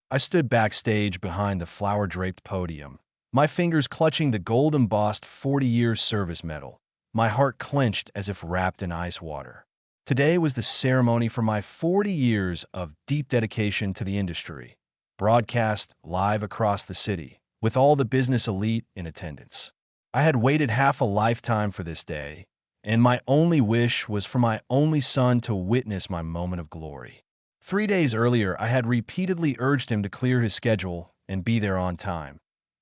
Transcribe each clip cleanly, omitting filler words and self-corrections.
I stood backstage behind the flower-draped podium, my fingers clutching the gold-embossed 40-year service medal, my heart clenched as if wrapped in ice water. Today was the ceremony for my 40 years of deep dedication to the industry, broadcast live across the city, with all the business elite in attendance. I had waited half a lifetime for this day, and my only wish was for my only son to witness my moment of glory. 3 days earlier, I had repeatedly urged him to clear his schedule and be there on time.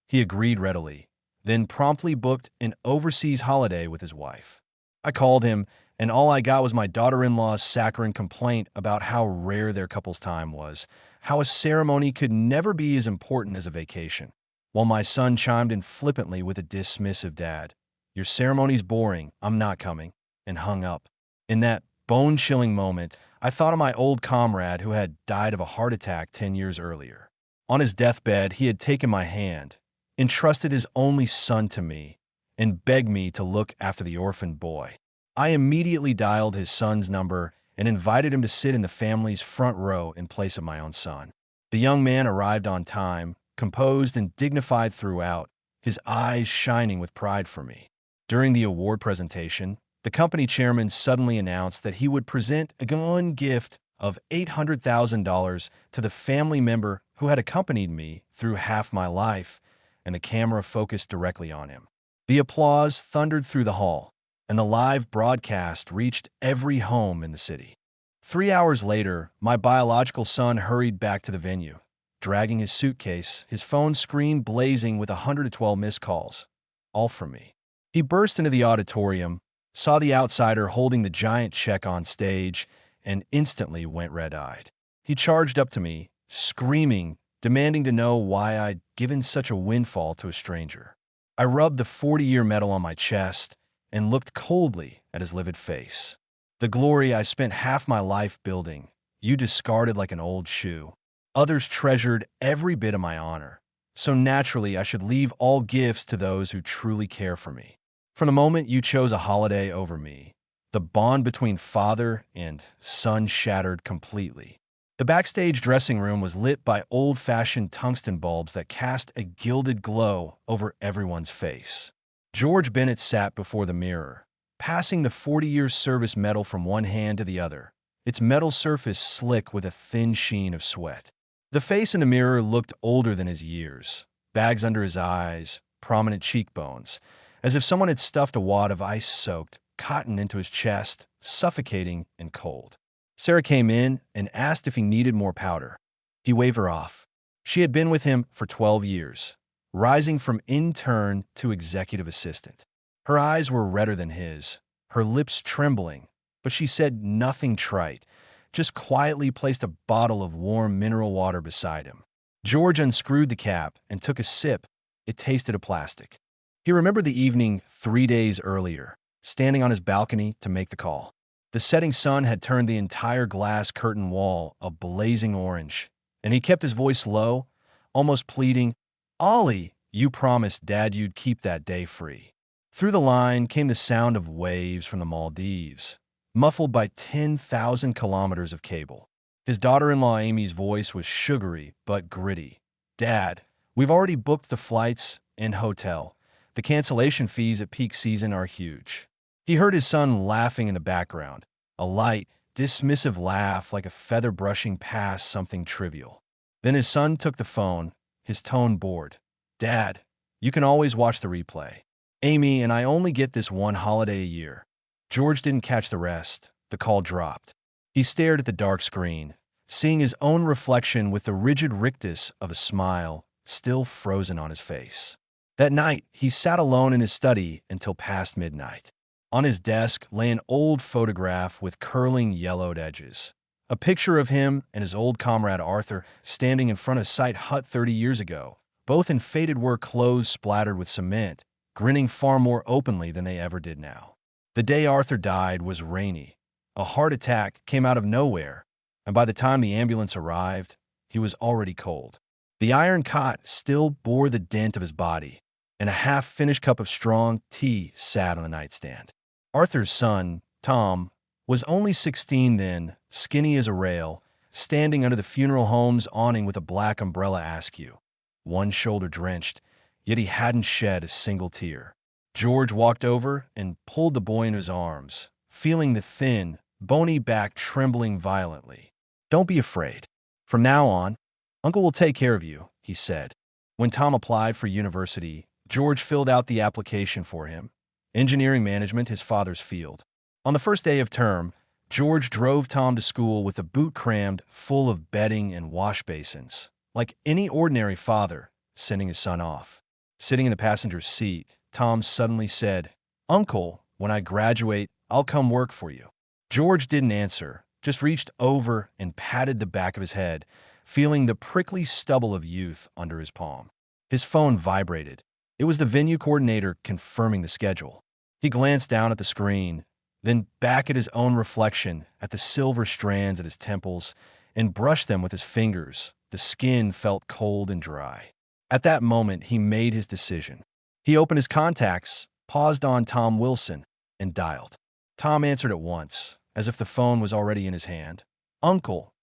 He agreed readily, then promptly booked an overseas holiday with his wife. I called him, and all I got was my daughter-in-law's saccharine complaint about how rare their couple's time was, how a ceremony could never be as important as a vacation, while my son chimed in flippantly with a dismissive dad, "Your ceremony's boring, I'm not coming," and hung up. In that bone-chilling moment, I thought of my old comrade who had died of a heart attack 10 years earlier. On his deathbed, he had taken my hand, entrusted his only son to me, and begged me to look after the orphaned boy. I immediately dialed his son's number and invited him to sit in the family's front row in place of my own son. The young man arrived on time, composed and dignified throughout, his eyes shining with pride for me. During the award presentation, the company chairman suddenly announced that he would present a gift of $800,000 to the family member who had accompanied me through half my life, and the camera focused directly on him. The applause thundered through the hall, and the live broadcast reached every home in the city. 3 hours later, my biological son hurried back to the venue, dragging his suitcase, his phone screen blazing with 112 missed calls, all from me. He burst into the auditorium, saw the outsider holding the giant check on stage, and instantly went red-eyed. He charged up to me, screaming, demanding to know why I'd given such a windfall to a stranger. I rubbed the 40-year medal on my chest and looked coldly at his livid face. "The glory I spent half my life building, you discarded like an old shoe. Others treasured every bit of my honor, so naturally I should leave all gifts to those who truly care for me. From the moment you chose a holiday over me, the bond between father and son shattered completely." The backstage dressing room was lit by old-fashioned tungsten bulbs that cast a gilded glow over everyone's face. George Bennett sat before the mirror, passing the 40-year service medal from one hand to the other, its metal surface slick with a thin sheen of sweat. The face in the mirror looked older than his years, bags under his eyes, prominent cheekbones, as if someone had stuffed a wad of ice-soaked cotton into his chest, suffocating and cold. Sarah came in and asked if he needed more powder. He waved her off. She had been with him for 12 years, rising from intern to executive assistant. Her eyes were redder than his, her lips trembling, but she said nothing trite, just quietly placed a bottle of warm mineral water beside him. George unscrewed the cap and took a sip. It tasted of plastic. He remembered the evening 3 days earlier, standing on his balcony to make the call. The setting sun had turned the entire glass curtain wall a blazing orange, and he kept his voice low, almost pleading, "Ollie, you promised Dad you'd keep that day free." Through the line came the sound of waves from the Maldives, muffled by 10,000 kilometers of cable. His daughter-in-law Amy's voice was sugary but gritty. "Dad, we've already booked the flights and hotel. The cancellation fees at peak season are huge." He heard his son laughing in the background, a light, dismissive laugh like a feather brushing past something trivial. Then his son took the phone, his tone bored. "Dad, you can always watch the replay. Amy and I only get this one holiday a year." George didn't catch the rest. The call dropped. He stared at the dark screen, seeing his own reflection with the rigid rictus of a smile still frozen on his face. That night, he sat alone in his study until past midnight. On his desk lay an old photograph with curling yellowed edges. A picture of him and his old comrade Arthur standing in front of Sight Hut 30 years ago, both in faded work clothes splattered with cement, grinning far more openly than they ever did now. The day Arthur died was rainy. A heart attack came out of nowhere, and by the time the ambulance arrived, he was already cold. The iron cot still bore the dent of his body, and a half-finished cup of strong tea sat on the nightstand. Arthur's son, Tom, was only 16 then, skinny as a rail, standing under the funeral home's awning with a black umbrella askew, one shoulder drenched, yet he hadn't shed a single tear. George walked over and pulled the boy into his arms, feeling the thin, bony back trembling violently. "Don't be afraid. From now on, Uncle will take care of you," he said. When Tom applied for university, George filled out the application for him. Engineering management, his father's field. On the first day of term, George drove Tom to school with a boot crammed full of bedding and wash basins, like any ordinary father sending his son off. Sitting in the passenger seat, Tom suddenly said, "Uncle, when I graduate, I'll come work for you." George didn't answer, just reached over and patted the back of his head, feeling the prickly stubble of youth under his palm. His phone vibrated. It was the venue coordinator confirming the schedule. He glanced down at the screen, then back at his own reflection at the silver strands at his temples, and brushed them with his fingers. The skin felt cold and dry. At that moment, he made his decision. He opened his contacts, paused on Tom Wilson, and dialed. Tom answered at once, as if the phone was already in his hand. "Uncle,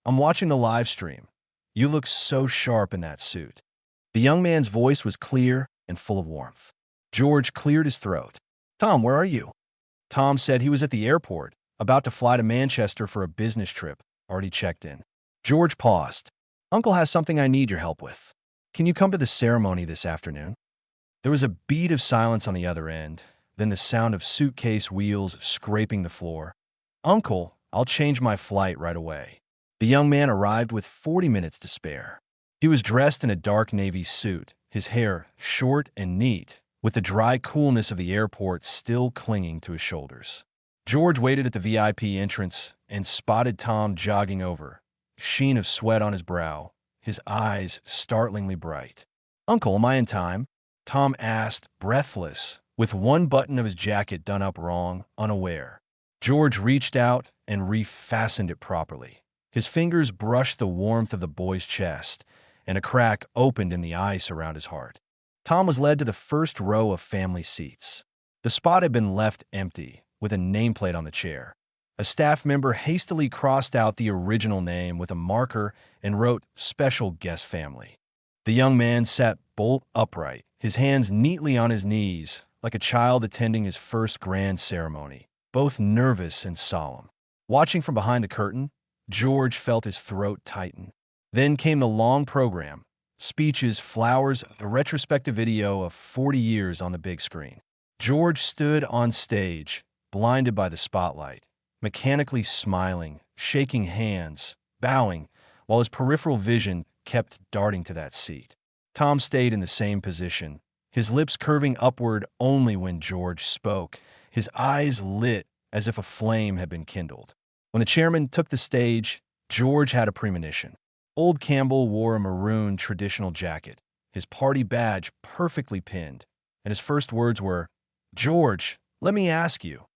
I'm watching the live stream. You look so sharp in that suit." The young man's voice was clear and full of warmth. George cleared his throat. "Tom, where are you?" Tom said he was at the airport, about to fly to Manchester for a business trip, already checked in. George paused. "Uncle has something I need your help with. Can you come to the ceremony this afternoon?" There was a beat of silence on the other end, then the sound of suitcase wheels scraping the floor. "Uncle, I'll change my flight right away." The young man arrived with 40 minutes to spare. He was dressed in a dark navy suit, his hair short and neat, with the dry coolness of the airport still clinging to his shoulders. George waited at the VIP entrance and spotted Tom jogging over, sheen of sweat on his brow, his eyes startlingly bright. "Uncle, am I in time?" Tom asked, breathless, with one button of his jacket done up wrong, unaware. George reached out and refastened it properly. His fingers brushed the warmth of the boy's chest, and a crack opened in the ice around his heart. Tom was led to the first row of family seats. The spot had been left empty, with a nameplate on the chair. A staff member hastily crossed out the original name with a marker and wrote "Special Guest Family." The young man sat bolt upright, his hands neatly on his knees, like a child attending his first grand ceremony, both nervous and solemn. Watching from behind the curtain, George felt his throat tighten. Then came the long program: speeches, flowers, a retrospective video of 40 years on the big screen. George stood on stage, blinded by the spotlight, mechanically smiling, shaking hands, bowing, while his peripheral vision kept darting to that seat. Tom stayed in the same position, his lips curving upward only when George spoke, his eyes lit as if a flame had been kindled. When the chairman took the stage, George had a premonition. Old Campbell wore a maroon traditional jacket, his party badge perfectly pinned, and his first words were, "George, let me ask you,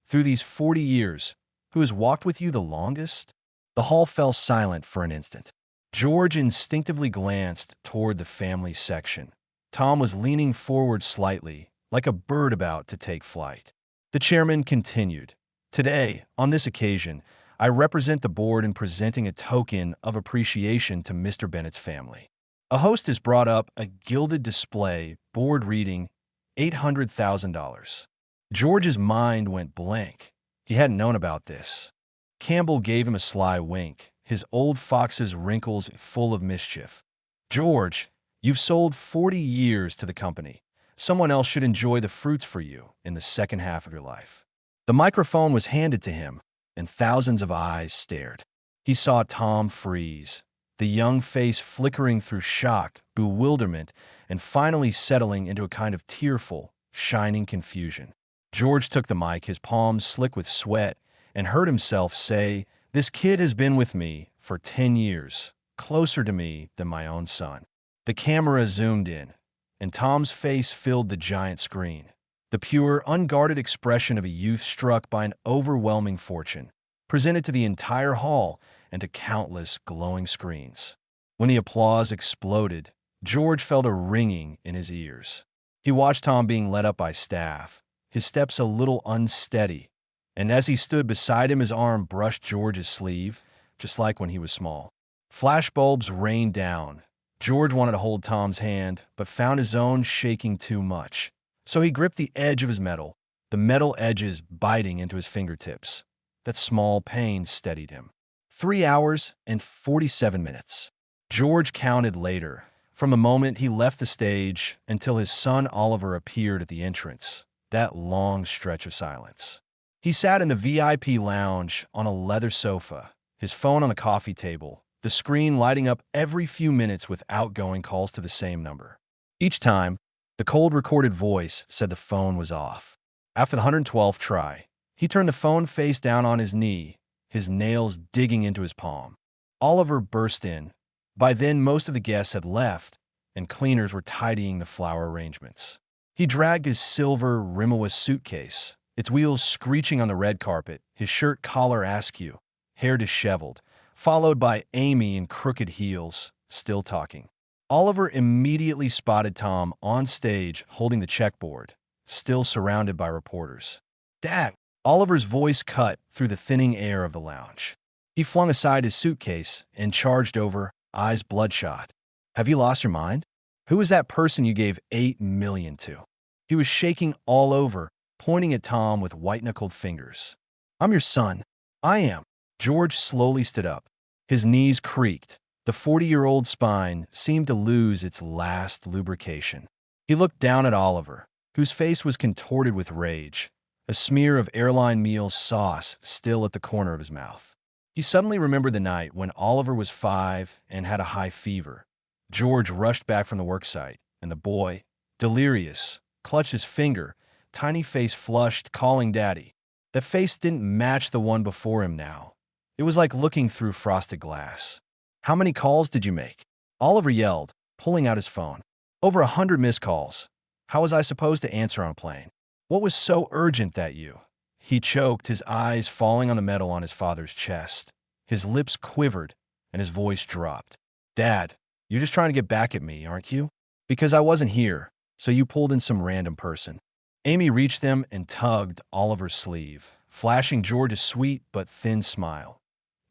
through these 40 years, who has walked with you the longest?" The hall fell silent for an instant. George instinctively glanced toward the family section. Tom was leaning forward slightly, like a bird about to take flight. The chairman continued, "Today, on this occasion, I represent the board in presenting a token of appreciation to Mr. Bennett's family." A hostess brought up a gilded display, board reading $800,000. George's mind went blank. He hadn't known about this. Campbell gave him a sly wink, his old fox's wrinkles full of mischief. "George, you've sold 40 years to the company. Someone else should enjoy the fruits for you in the second half of your life." The microphone was handed to him, and thousands of eyes stared. He saw Tom freeze, the young face flickering through shock, bewilderment, and finally settling into a kind of tearful, shining confusion. George took the mic, his palms slick with sweat, and heard himself say, "This kid has been with me for 10 years, closer to me than my own son." The camera zoomed in, and Tom's face filled the giant screen. The pure, unguarded expression of a youth struck by an overwhelming fortune, presented to the entire hall and to countless glowing screens. When the applause exploded, George felt a ringing in his ears. He watched Tom being led up by staff, his steps a little unsteady, and as he stood beside him, his arm brushed George's sleeve, just like when he was small. Flashbulbs rained down. George wanted to hold Tom's hand, but found his own shaking too much. So he gripped the edge of his medal, the metal edges biting into his fingertips. That small pain steadied him. 3 hours and 47 minutes. George counted later, from the moment he left the stage until his son Oliver appeared at the entrance. That long stretch of silence. He sat in the VIP lounge on a leather sofa, his phone on the coffee table, the screen lighting up every few minutes with outgoing calls to the same number. Each time, the cold recorded voice said the phone was off. After the 112th try, he turned the phone face down on his knee, his nails digging into his palm. Oliver burst in. By then, most of the guests had left, and cleaners were tidying the flower arrangements. He dragged his silver, rimless suitcase, its wheels screeching on the red carpet, his shirt collar askew, hair disheveled, followed by Amy in crooked heels, still talking. Oliver immediately spotted Tom on stage holding the checkboard, still surrounded by reporters. "Dad!" Oliver's voice cut through the thinning air of the lounge. He flung aside his suitcase and charged over, eyes bloodshot. "Have you lost your mind? Who is that person you gave $8 million to?" He was shaking all over, pointing at Tom with white-knuckled fingers. "I'm your son. I am." George slowly stood up. His knees creaked. The 40-year-old spine seemed to lose its last lubrication. He looked down at Oliver, whose face was contorted with rage, a smear of airline meal sauce still at the corner of his mouth. He suddenly remembered the night when Oliver was 5 and had a high fever. George rushed back from the worksite, and the boy, delirious, clutched his finger, tiny face flushed, calling Daddy. The face didn't match the one before him now. It was like looking through frosted glass. "How many calls did you make?" Oliver yelled, pulling out his phone. "Over 100 missed calls. How was I supposed to answer on a plane? What was so urgent that you—" He choked, his eyes falling on the metal on his father's chest. His lips quivered, and his voice dropped. "Dad, you're just trying to get back at me, aren't you? Because I wasn't here, so you pulled in some random person." Amy reached them and tugged Oliver's sleeve, flashing George a sweet but thin smile.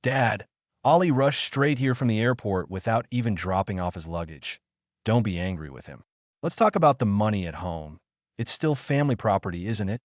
"Dad!" Ollie rushed straight here from the airport without even dropping off his luggage. "Don't be angry with him. Let's talk about the money at home. It's still family property, isn't it?"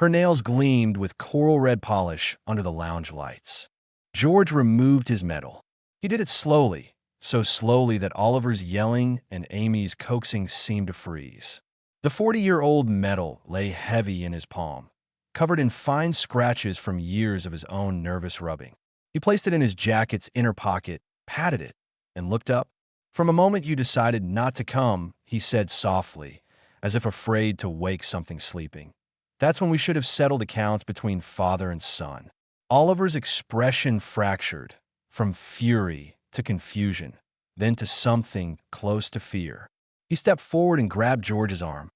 Her nails gleamed with coral red polish under the lounge lights. George removed his medal. He did it slowly, so slowly that Oliver's yelling and Amy's coaxing seemed to freeze. The 40-year-old medal lay heavy in his palm, covered in fine scratches from years of his own nervous rubbing. He placed it in his jacket's inner pocket, patted it, and looked up. "From a moment you decided not to come," he said softly, as if afraid to wake something sleeping. "That's when we should have settled accounts between father and son." Oliver's expression fractured, from fury to confusion, then to something close to fear. He stepped forward and grabbed George's arm.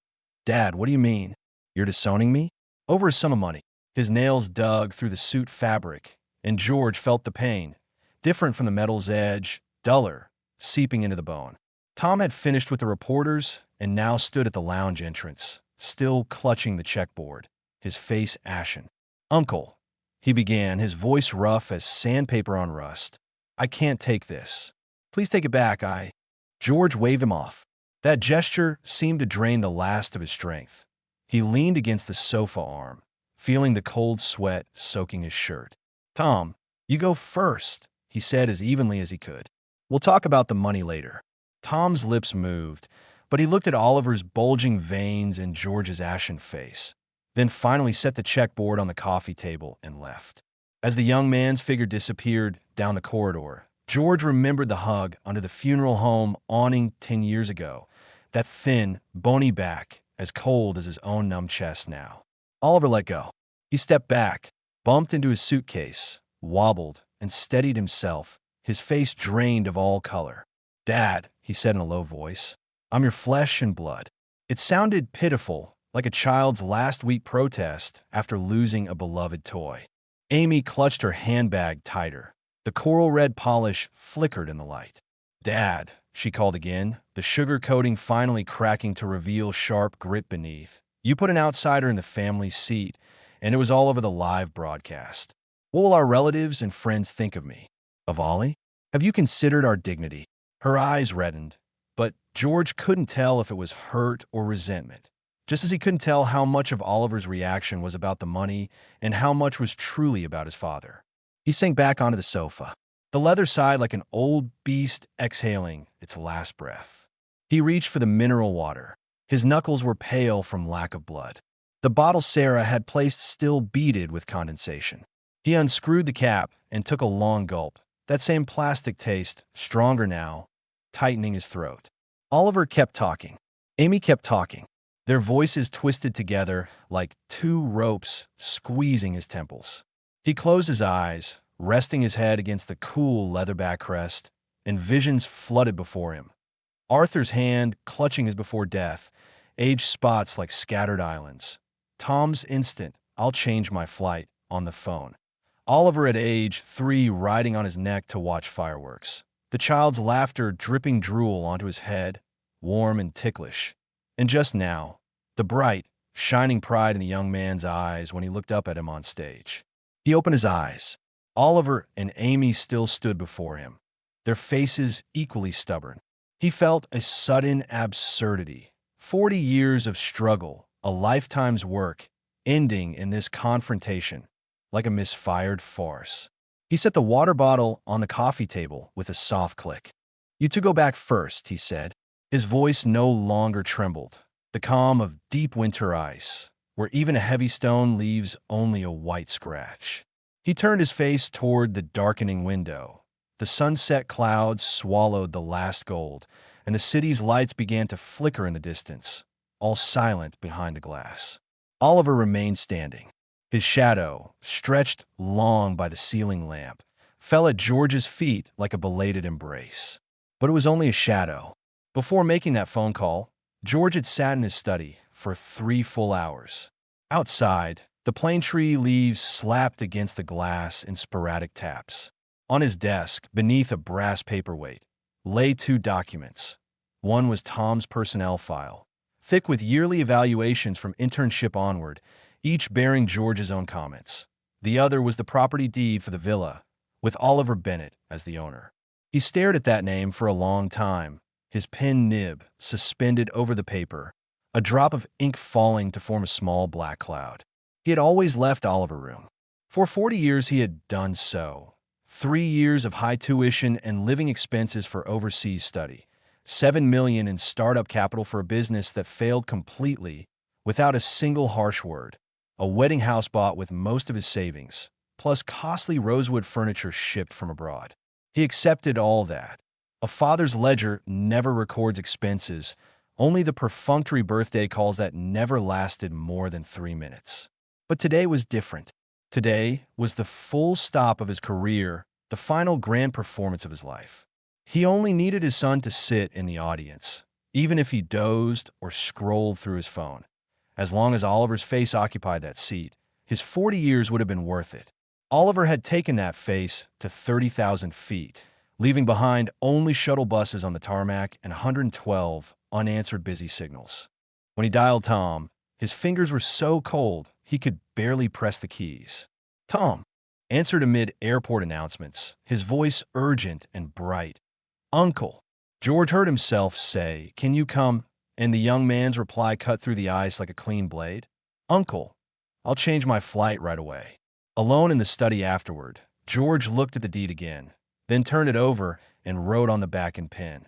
"Dad, what do you mean? You're disowning me?" "Over a sum of money." His nails dug through the suit fabric, and George felt the pain, different from the metal's edge, duller, seeping into the bone. Tom had finished with the reporters and now stood at the lounge entrance, still clutching the checkboard, his face ashen. "Uncle," he began, his voice rough as sandpaper on rust. "I can't take this. Please take it back, George waved him off. That gesture seemed to drain the last of his strength. He leaned against the sofa arm, feeling the cold sweat soaking his shirt. "Tom, you go first," he said as evenly as he could. "We'll talk about the money later." Tom's lips moved, but he looked at Oliver's bulging veins and George's ashen face, then finally set the checkboard on the coffee table and left. As the young man's figure disappeared down the corridor, George remembered the hug under the funeral home awning 10 years ago, that thin, bony back, as cold as his own numb chest now. Oliver let go. He stepped back, bumped into his suitcase, wobbled, and steadied himself, his face drained of all color. "Dad," he said in a low voice, "I'm your flesh and blood." It sounded pitiful, like a child's last week protest after losing a beloved toy. Amy clutched her handbag tighter. The coral red polish flickered in the light. "Dad," she called again, the sugar coating finally cracking to reveal sharp grit beneath. "You put an outsider in the family seat, and it was all over the live broadcast. What will our relatives and friends think of me?" Avali, have you considered our dignity? Her eyes reddened, but George couldn't tell if it was hurt or resentment, just as he couldn't tell how much of Oliver's reaction was about the money and how much was truly about his father. He sank back onto the sofa, the leather sighed like an old beast exhaling its last breath. He reached for the mineral water. His knuckles were pale from lack of blood. The bottle Sarah had placed still beaded with condensation. He unscrewed the cap and took a long gulp, that same plastic taste, stronger now, tightening his throat. Oliver kept talking. Amy kept talking. Their voices twisted together like two ropes squeezing his temples. He closed his eyes, resting his head against the cool leatherback crest, and visions flooded before him. Arthur's hand clutching his before death, aged spots like scattered islands. Tom's instant, "I'll change my flight," on the phone. Oliver at age 3 riding on his neck to watch fireworks. The child's laughter dripping drool onto his head, warm and ticklish. And just now, the bright, shining pride in the young man's eyes when he looked up at him on stage. He opened his eyes. Oliver and Amy still stood before him, their faces equally stubborn. He felt a sudden absurdity. 40 years of struggle, a lifetime's work, ending in this confrontation, like a misfired farce. He set the water bottle on the coffee table with a soft click. "You two go back first," he said. His voice no longer trembled, the calm of deep winter ice, where even a heavy stone leaves only a white scratch. He turned his face toward the darkening window. The sunset clouds swallowed the last gold, and the city's lights began to flicker in the distance, all silent behind the glass. Oliver remained standing. His shadow, stretched long by the ceiling lamp, fell at George's feet like a belated embrace. But it was only a shadow. Before making that phone call, George had sat in his study for 3 full hours. Outside, the plane tree leaves slapped against the glass in sporadic taps. On his desk, beneath a brass paperweight, lay 2 documents. One was Tom's personnel file, thick with yearly evaluations from internship onward, each bearing George's own comments. The other was the property deed for the villa, with Oliver Bennett as the owner. He stared at that name for a long time, his pen nib suspended over the paper, a drop of ink falling to form a small black cloud. He had always left Oliver room. For 40 years he had done so. 3 years of high tuition and living expenses for overseas study. $7 million in startup capital for a business that failed completely without a single harsh word. A wedding house bought with most of his savings, plus costly rosewood furniture shipped from abroad. He accepted all that. A father's ledger never records expenses, only the perfunctory birthday calls that never lasted more than 3 minutes. But today was different. Today was the full stop of his career, the final grand performance of his life. He only needed his son to sit in the audience, even if he dozed or scrolled through his phone. As long as Oliver's face occupied that seat, his 40 years would have been worth it. Oliver had taken that face to 30,000 feet, leaving behind only shuttle buses on the tarmac and 112 unanswered busy signals. When he dialed Tom, his fingers were so cold he could barely press the keys. "Tom," answered amid airport announcements, his voice urgent and bright. "Uncle," George heard himself say, "can you come?" And the young man's reply cut through the ice like a clean blade. "Uncle, I'll change my flight right away." Alone in the study afterward, George looked at the deed again, then turned it over and wrote on the back in pen,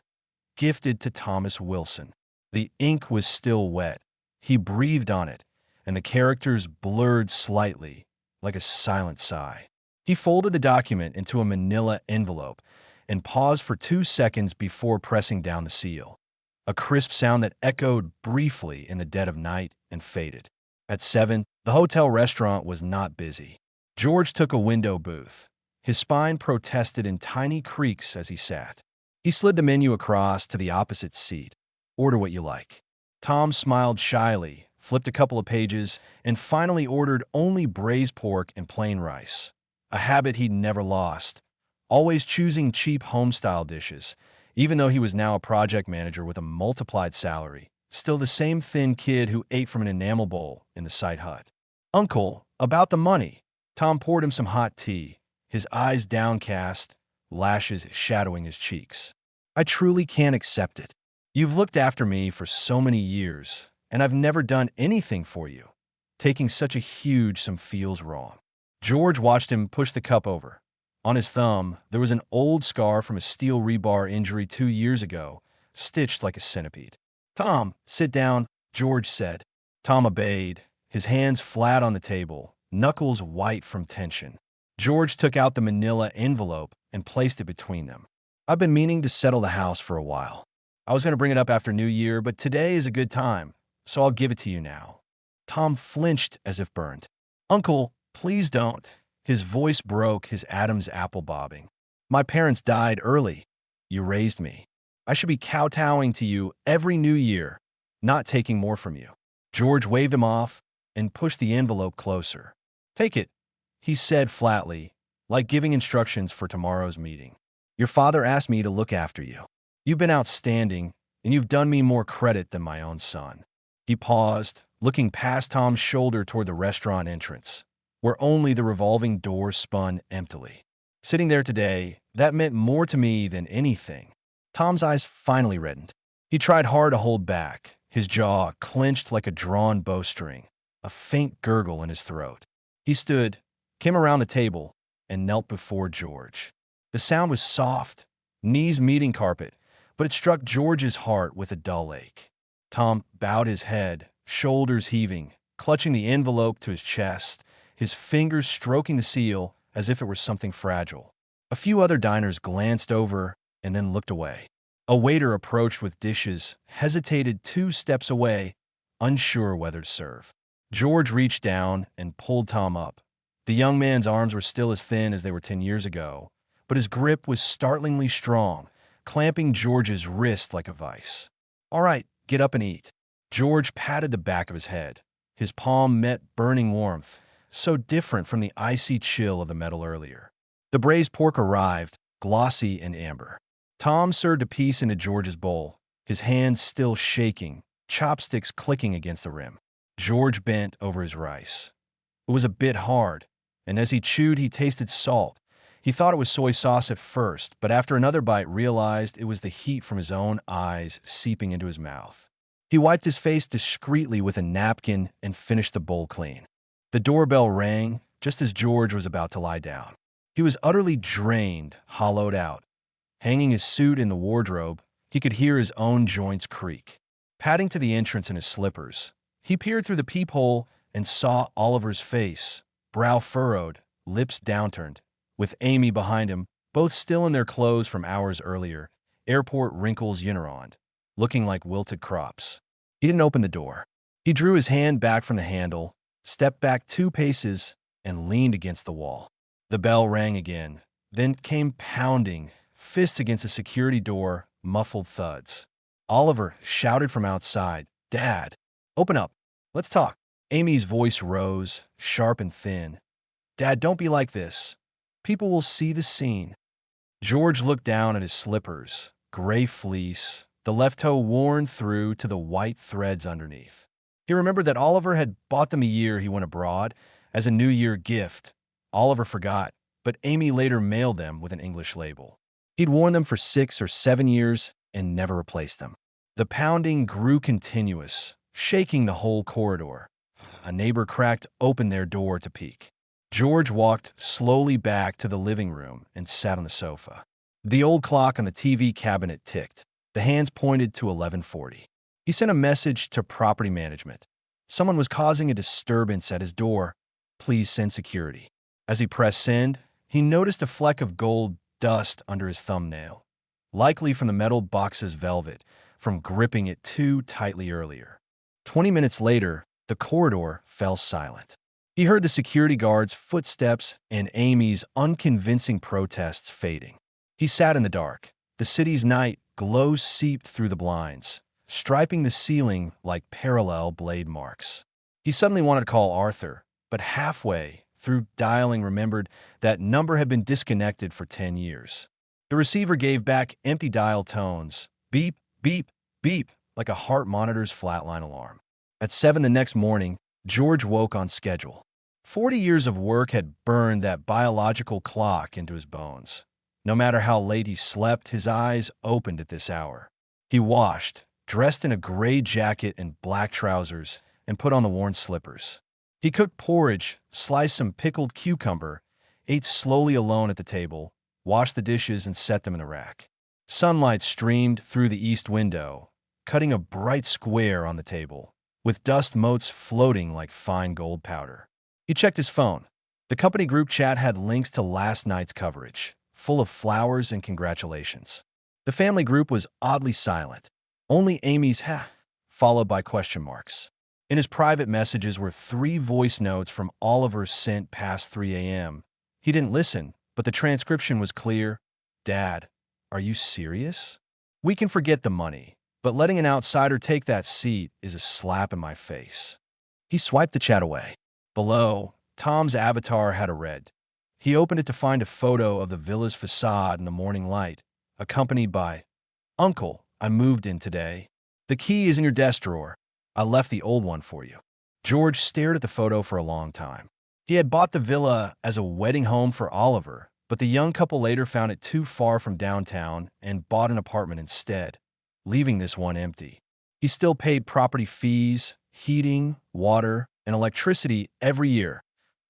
"Gifted to Thomas Wilson." The ink was still wet. He breathed on it, and the characters blurred slightly, like a silent sigh. He folded the document into a manila envelope and paused for 2 seconds before pressing down the seal. A crisp sound that echoed briefly in the dead of night and faded. At 7, the hotel restaurant was not busy. George took a window booth. His spine protested in tiny creaks as he sat. He slid the menu across to the opposite seat. "Order what you like." Tom smiled shyly, flipped a couple of pages, and finally ordered only braised pork and plain rice, a habit he'd never lost, always choosing cheap home-style dishes. Even though he was now a project manager with a multiplied salary, still the same thin kid who ate from an enamel bowl in the site hut. "Uncle, about the money." Tom poured him some hot tea, his eyes downcast, lashes shadowing his cheeks. I truly can't accept it. You've looked after me for so many years, and I've never done anything for you. Taking such a huge sum feels wrong. George watched him push the cup over. On his thumb, there was an old scar from a steel rebar injury 2 years ago, stitched like a centipede. "Tom, sit down," George said. Tom obeyed, his hands flat on the table, knuckles white from tension. George took out the manila envelope and placed it between them. "I've been meaning to settle the house for a while. I was going to bring it up after New Year, but today is a good time, so I'll give it to you now." Tom flinched as if burned. "Uncle, please don't." His voice broke, his Adam's apple bobbing. "My parents died early. You raised me. I should be kowtowing to you every New Year, not taking more from you." George waved him off and pushed the envelope closer. "Take it," he said flatly, like giving instructions for tomorrow's meeting. "Your father asked me to look after you. You've been outstanding, and you've done me more credit than my own son." He paused, looking past Tom's shoulder toward the restaurant entrance, where only the revolving door spun emptily. Sitting there today, that meant more to me than anything. Tom's eyes finally reddened. He tried hard to hold back, his jaw clenched like a drawn bowstring, a faint gurgle in his throat. He stood, came around the table, and knelt before George. The sound was soft, knees meeting carpet, but it struck George's heart with a dull ache. Tom bowed his head, shoulders heaving, clutching the envelope to his chest, his fingers stroking the seal as if it were something fragile. A few other diners glanced over and then looked away. A waiter approached with dishes, hesitated 2 steps away, unsure whether to serve. George reached down and pulled Tom up. The young man's arms were still as thin as they were 10 years ago, but his grip was startlingly strong, clamping George's wrist like a vice. "All right, get up and eat." George patted the back of his head. His palm met burning warmth, so different from the icy chill of the metal earlier. The braised pork arrived, glossy and amber. Tom served a piece into George's bowl, his hands still shaking, chopsticks clicking against the rim. George bent over his rice. It was a bit hard, and as he chewed, he tasted salt. He thought it was soy sauce at first, but after another bite realized it was the heat from his own eyes seeping into his mouth. He wiped his face discreetly with a napkin and finished the bowl clean. The doorbell rang just as George was about to lie down. He was utterly drained, hollowed out. Hanging his suit in the wardrobe, he could hear his own joints creak. Padding to the entrance in his slippers, he peered through the peephole and saw Oliver's face, brow furrowed, lips downturned, with Amy behind him, both still in their clothes from hours earlier, airport wrinkles unirond, looking like wilted crops. He didn't open the door. He drew his hand back from the handle, stepped back 2 paces, and leaned against the wall. The bell rang again, then came pounding, fists against the security door, muffled thuds. Oliver shouted from outside, "Dad, open up. Let's talk." Amy's voice rose, sharp and thin. "Dad, don't be like this. People will see the scene." George looked down at his slippers, gray fleece, the left toe worn through to the white threads underneath. He remembered that Oliver had bought them a year he went abroad as a New Year gift. Oliver forgot, but Amy later mailed them with an English label. He'd worn them for 6 or 7 years and never replaced them. The pounding grew continuous, shaking the whole corridor. A neighbor cracked open their door to peek. George walked slowly back to the living room and sat on the sofa. The old clock on the TV cabinet ticked. The hands pointed to 11:40. He sent a message to property management. Someone was causing a disturbance at his door. Please send security. As he pressed send, he noticed a fleck of gold dust under his thumbnail, likely from the metal box's velvet, from gripping it too tightly earlier. 20 minutes later, the corridor fell silent. He heard the security guard's footsteps and Amy's unconvincing protests fading. He sat in the dark. The city's night glow seeped through the blinds, striping the ceiling like parallel blade marks. He suddenly wanted to call Arthur, but halfway through dialing remembered that number had been disconnected for 10 years. The receiver gave back empty dial tones, beep, beep, beep, like a heart monitor's flatline alarm. At 7 the next morning, George woke on schedule. 40 years of work had burned that biological clock into his bones. No matter how late he slept, his eyes opened at this hour. He washed, dressed in a gray jacket and black trousers, and put on the worn slippers. He cooked porridge, sliced some pickled cucumber, ate slowly alone at the table, washed the dishes and set them in the rack. Sunlight streamed through the east window, cutting a bright square on the table, with dust motes floating like fine gold powder. He checked his phone. The company group chat had links to last night's coverage, full of flowers and congratulations. The family group was oddly silent. Only Amy's "ha" followed by question marks. In his private messages were 3 voice notes from Oliver sent past 3 a.m. He didn't listen, but the transcription was clear. "Dad, are you serious? We can forget the money, but letting an outsider take that seat is a slap in my face." He swiped the chat away. Below, Tom's avatar had a red. He opened it to find a photo of the villa's facade in the morning light, accompanied by, "Uncle, I moved in today. The key is in your desk drawer. I left the old one for you." George stared at the photo for a long time. He had bought the villa as a wedding home for Oliver, but the young couple later found it too far from downtown and bought an apartment instead, leaving this one empty. He still paid property fees, heating, water, and electricity every year,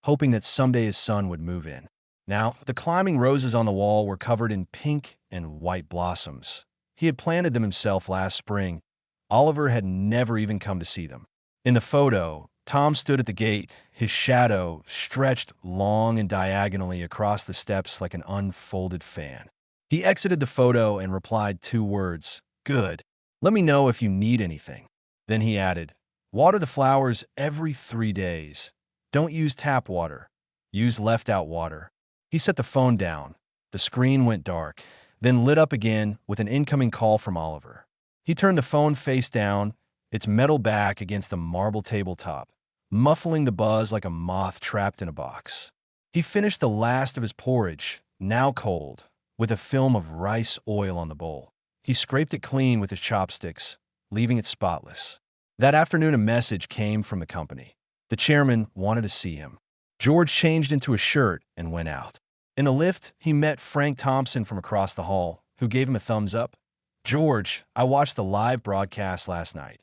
hoping that someday his son would move in. Now, the climbing roses on the wall were covered in pink and white blossoms. He had planted them himself last spring. Oliver had never even come to see them. In the photo, Tom stood at the gate, his shadow stretched long and diagonally across the steps like an unfolded fan. He exited the photo and replied 2 words, "Good. Let me know if you need anything." Then he added, "Water the flowers every 3 days. Don't use tap water. Use left-out water." He set the phone down. The screen went dark, then lit up again with an incoming call from Oliver. He turned the phone face down, its metal back against the marble tabletop, muffling the buzz like a moth trapped in a box. He finished the last of his porridge, now cold, with a film of rice oil on the bowl. He scraped it clean with his chopsticks, leaving it spotless. That afternoon, a message came from the company. The chairman wanted to see him. George changed into a shirt and went out. In the lift, he met Frank Thompson from across the hall, who gave him a thumbs up. "George, I watched the live broadcast last night.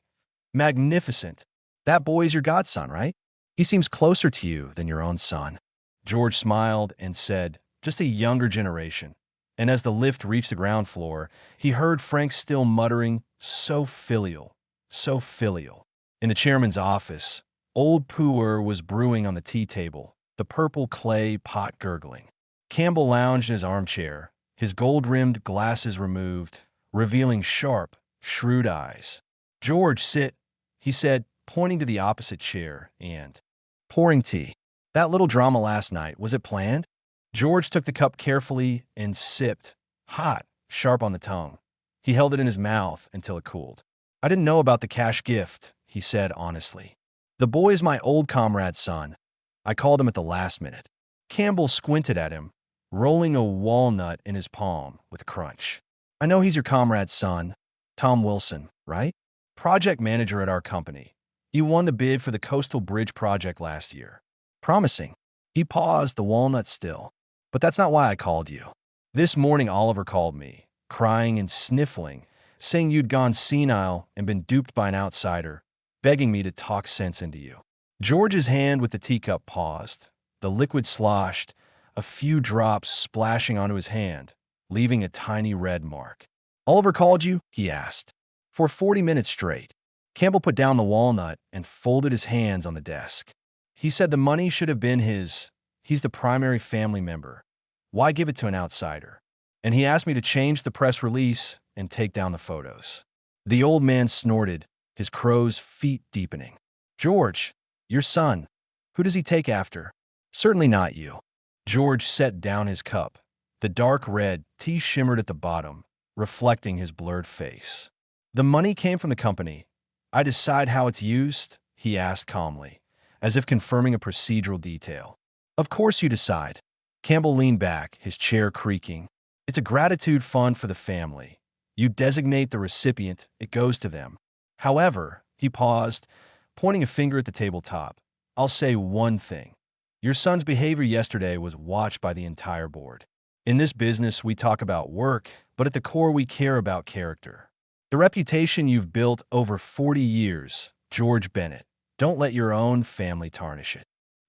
Magnificent. That boy's your godson, right? He seems closer to you than your own son." George smiled and said, "Just a younger generation." And as the lift reached the ground floor, he heard Frank still muttering, "So filial, so filial." In the chairman's office, old pu'er was brewing on the tea table, the purple clay pot gurgling. Campbell lounged in his armchair, his gold-rimmed glasses removed, revealing sharp, shrewd eyes. "George, sit," he said, pointing to the opposite chair and pouring tea. "That little drama last night, was it planned?" George took the cup carefully and sipped, hot, sharp on the tongue. He held it in his mouth until it cooled. "I didn't know about the cash gift," he said honestly. "The boy is my old comrade's son. I called him at the last minute." Campbell squinted at him, rolling a walnut in his palm with a crunch. "I know he's your comrade's son, Tom Wilson, right? Project manager at our company. You won the bid for the Coastal Bridge project last year. Promising." He paused, the walnut still. "But that's not why I called you. This morning Oliver called me, crying and sniffling, saying you'd gone senile and been duped by an outsider, begging me to talk sense into you." George's hand with the teacup paused. The liquid sloshed, a few drops splashing onto his hand, leaving a tiny red mark. "Oliver called you?" he asked. "For 40 minutes straight." Campbell put down the walnut and folded his hands on the desk. "He said the money should have been his. He's the primary family member. Why give it to an outsider? And he asked me to change the press release and take down the photos." The old man snorted, his crow's feet deepening. "George, your son. Who does he take after?" "Certainly not you." George set down his cup. The dark red tea shimmered at the bottom, reflecting his blurred face. "The money came from the company. I decide how it's used?" he asked calmly, as if confirming a procedural detail. "Of course you decide." Campbell leaned back, his chair creaking. "It's a gratitude fund for the family. You designate the recipient, it goes to them. However," he paused, pointing a finger at the tabletop, "I'll say one thing. Your son's behavior yesterday was watched by the entire board. In this business, we talk about work, but at the core, we care about character. The reputation you've built over 40 years, George Bennett. Don't let your own family tarnish it.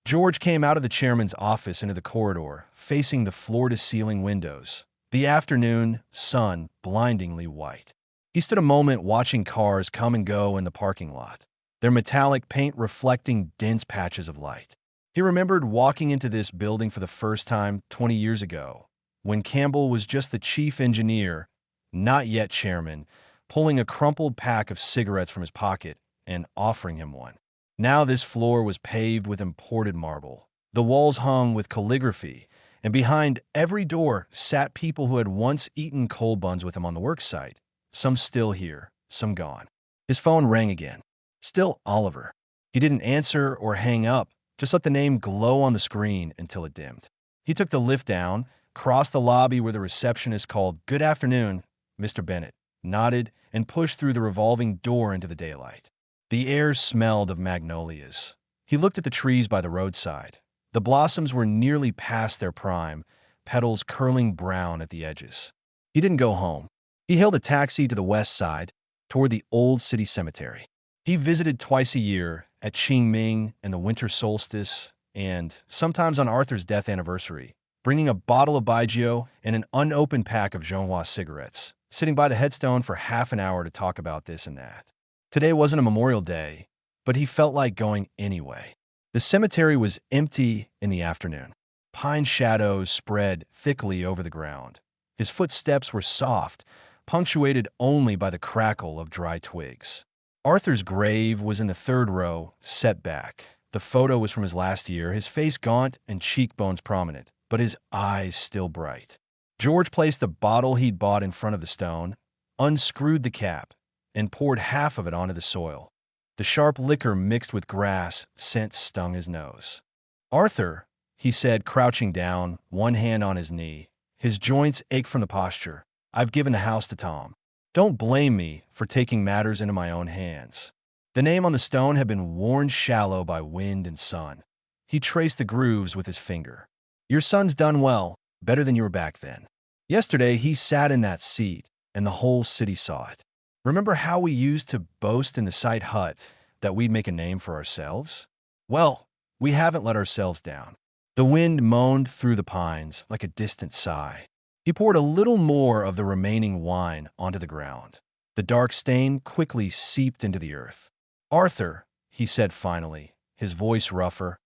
George came out of the chairman's office into the corridor, facing the floor-to-ceiling windows, the afternoon sun blindingly white. He stood a moment watching cars come and go in the parking lot, their metallic paint reflecting dense patches of light. He remembered walking into this building for the first time 20 years ago, when Campbell was just the chief engineer, not yet chairman, pulling a crumpled pack of cigarettes from his pocket and offering him one. Now this floor was paved with imported marble. The walls hung with calligraphy, and behind every door sat people who had once eaten cold buns with him on the work site, some still here, some gone. His phone rang again. Still Oliver. He didn't answer or hang up, just let the name glow on the screen until it dimmed. He took the lift down, crossed the lobby where the receptionist called, "Good afternoon, Mr. Bennett," nodded, and pushed through the revolving door into the daylight. The air smelled of magnolias. He looked at the trees by the roadside. The blossoms were nearly past their prime, petals curling brown at the edges. He didn't go home. He hailed a taxi to the west side, toward the old city cemetery. He visited twice a year, at Qingming and the winter solstice, and sometimes on Arthur's death anniversary, bringing a bottle of Baijiu and an unopened pack of Zhonghua cigarettes, sitting by the headstone for half an hour to talk about this and that. Today wasn't a Memorial Day, but he felt like going anyway. The cemetery was empty in the afternoon. Pine shadows spread thickly over the ground. His footsteps were soft, punctuated only by the crackle of dry twigs. Arthur's grave was in the third row, set back. The photo was from his last year, his face gaunt and cheekbones prominent, but his eyes still bright. George placed the bottle he'd bought in front of the stone, unscrewed the cap, and poured half of it onto the soil. The sharp liquor mixed with grass scent stung his nose. "Arthur," he said, crouching down, one hand on his knee. His joints ached from the posture. "I've given the house to Tom. Don't blame me for taking matters into my own hands." The name on the stone had been worn shallow by wind and sun. He traced the grooves with his finger. "Your son's done well, better than you were back then. Yesterday he sat in that seat, and the whole city saw it. Remember how we used to boast in the side hut that we'd make a name for ourselves? Well, we haven't let ourselves down." The wind moaned through the pines like a distant sigh. He poured a little more of the remaining wine onto the ground. The dark stain quickly seeped into the earth. "Arthur," he said finally, his voice rougher,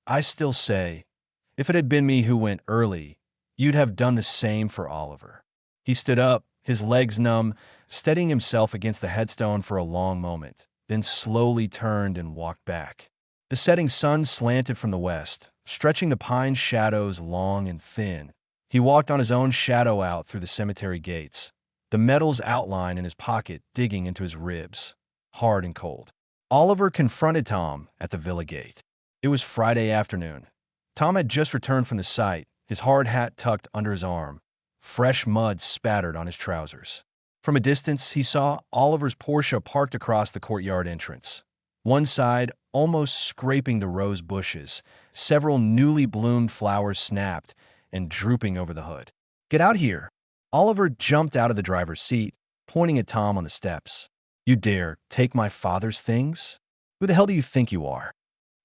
"I still say, if it had been me who went early, you'd have done the same for Oliver." He stood up, his legs numb, steadying himself against the headstone for a long moment, then slowly turned and walked back. The setting sun slanted from the west, stretching the pine shadows long and thin. He walked on his own shadow out through the cemetery gates, the metal's outline in his pocket digging into his ribs, hard and cold. Oliver confronted Tom at the villa gate. It was Friday afternoon. Tom had just returned from the site, his hard hat tucked under his arm, fresh mud spattered on his trousers. From a distance, he saw Oliver's Porsche parked across the courtyard entrance. One side almost scraping the rose bushes, several newly bloomed flowers snapped and drooping over the hood. "Get out here." Oliver jumped out of the driver's seat, pointing at Tom on the steps. "You dare take my father's things? Who the hell do you think you are?"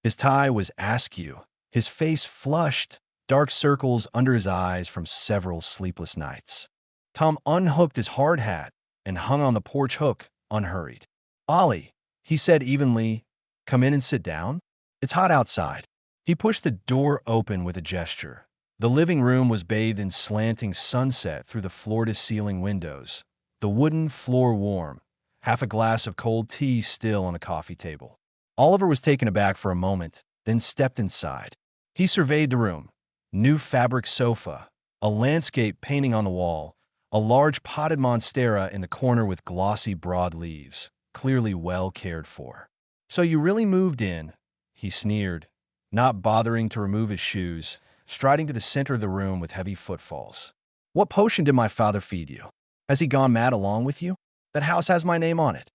His tie was askew, his face flushed, dark circles under his eyes from several sleepless nights. Tom unhooked his hard hat and hung on the porch hook, unhurried. "Ollie," he said evenly, "come in and sit down. It's hot outside." He pushed the door open with a gesture. The living room was bathed in slanting sunset through the floor-to-ceiling windows, the wooden floor warm, half a glass of cold tea still on the coffee table. Oliver was taken aback for a moment, then stepped inside. He surveyed the room. New fabric sofa, a landscape painting on the wall, a large potted monstera in the corner with glossy broad leaves, clearly well cared for. "So you really moved in," he sneered, not bothering to remove his shoes, striding to the center of the room with heavy footfalls. "What potion did my father feed you? Has he gone mad along with you? That house has my name on it."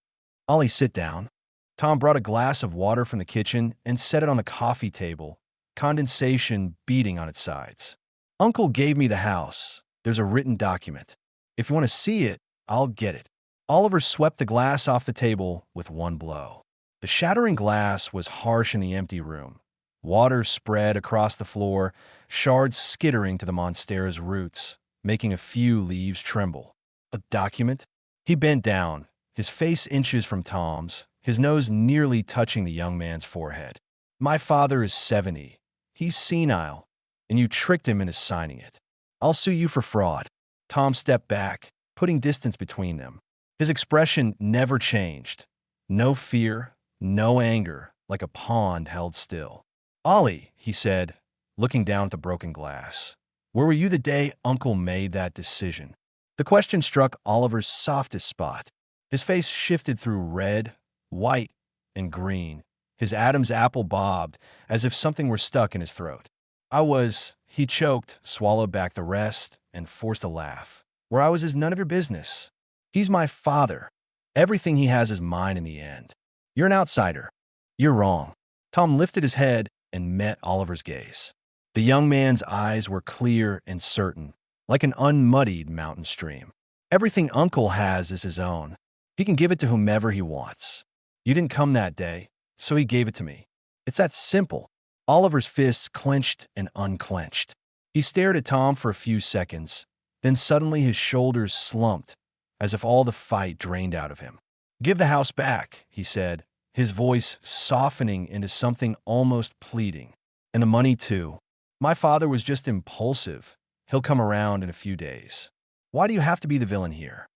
"Ollie, sit down." Tom brought a glass of water from the kitchen and set it on the coffee table, condensation beating on its sides. "Uncle gave me the house. There's a written document. If you want to see it, I'll get it." Oliver swept the glass off the table with one blow. The shattering glass was harsh in the empty room. Water spread across the floor, shards skittering to the monstera's roots, making a few leaves tremble. A document? He bent down, his face inches from Tom's, his nose nearly touching the young man's forehead. "My father is 70. He's senile, and you tricked him into signing it. I'll sue you for fraud." Tom stepped back, putting distance between them. His expression never changed. No fear, no anger, like a pond held still. "Ollie," he said, looking down at the broken glass, "where were you the day Uncle made that decision?" The question struck Oliver's softest spot. His face shifted through red, white, and green. His Adam's apple bobbed, as if something were stuck in his throat. He choked, swallowed back the rest, and forced a laugh. "Where I was is none of your business. He's my father. Everything he has is mine in the end. You're an outsider. You're wrong." Tom lifted his head and met Oliver's gaze. The young man's eyes were clear and certain, like an unmuddied mountain stream. "Everything Uncle has is his own. He can give it to whomever he wants. You didn't come that day, so he gave it to me. It's that simple." Oliver's fists clenched and unclenched. He stared at Tom for a few seconds, then suddenly his shoulders slumped, as if all the fight drained out of him. "Give the house back," he said, his voice softening into something almost pleading. "And the money, too. My father was just impulsive. He'll come around in a few days. Why do you have to be the villain here?"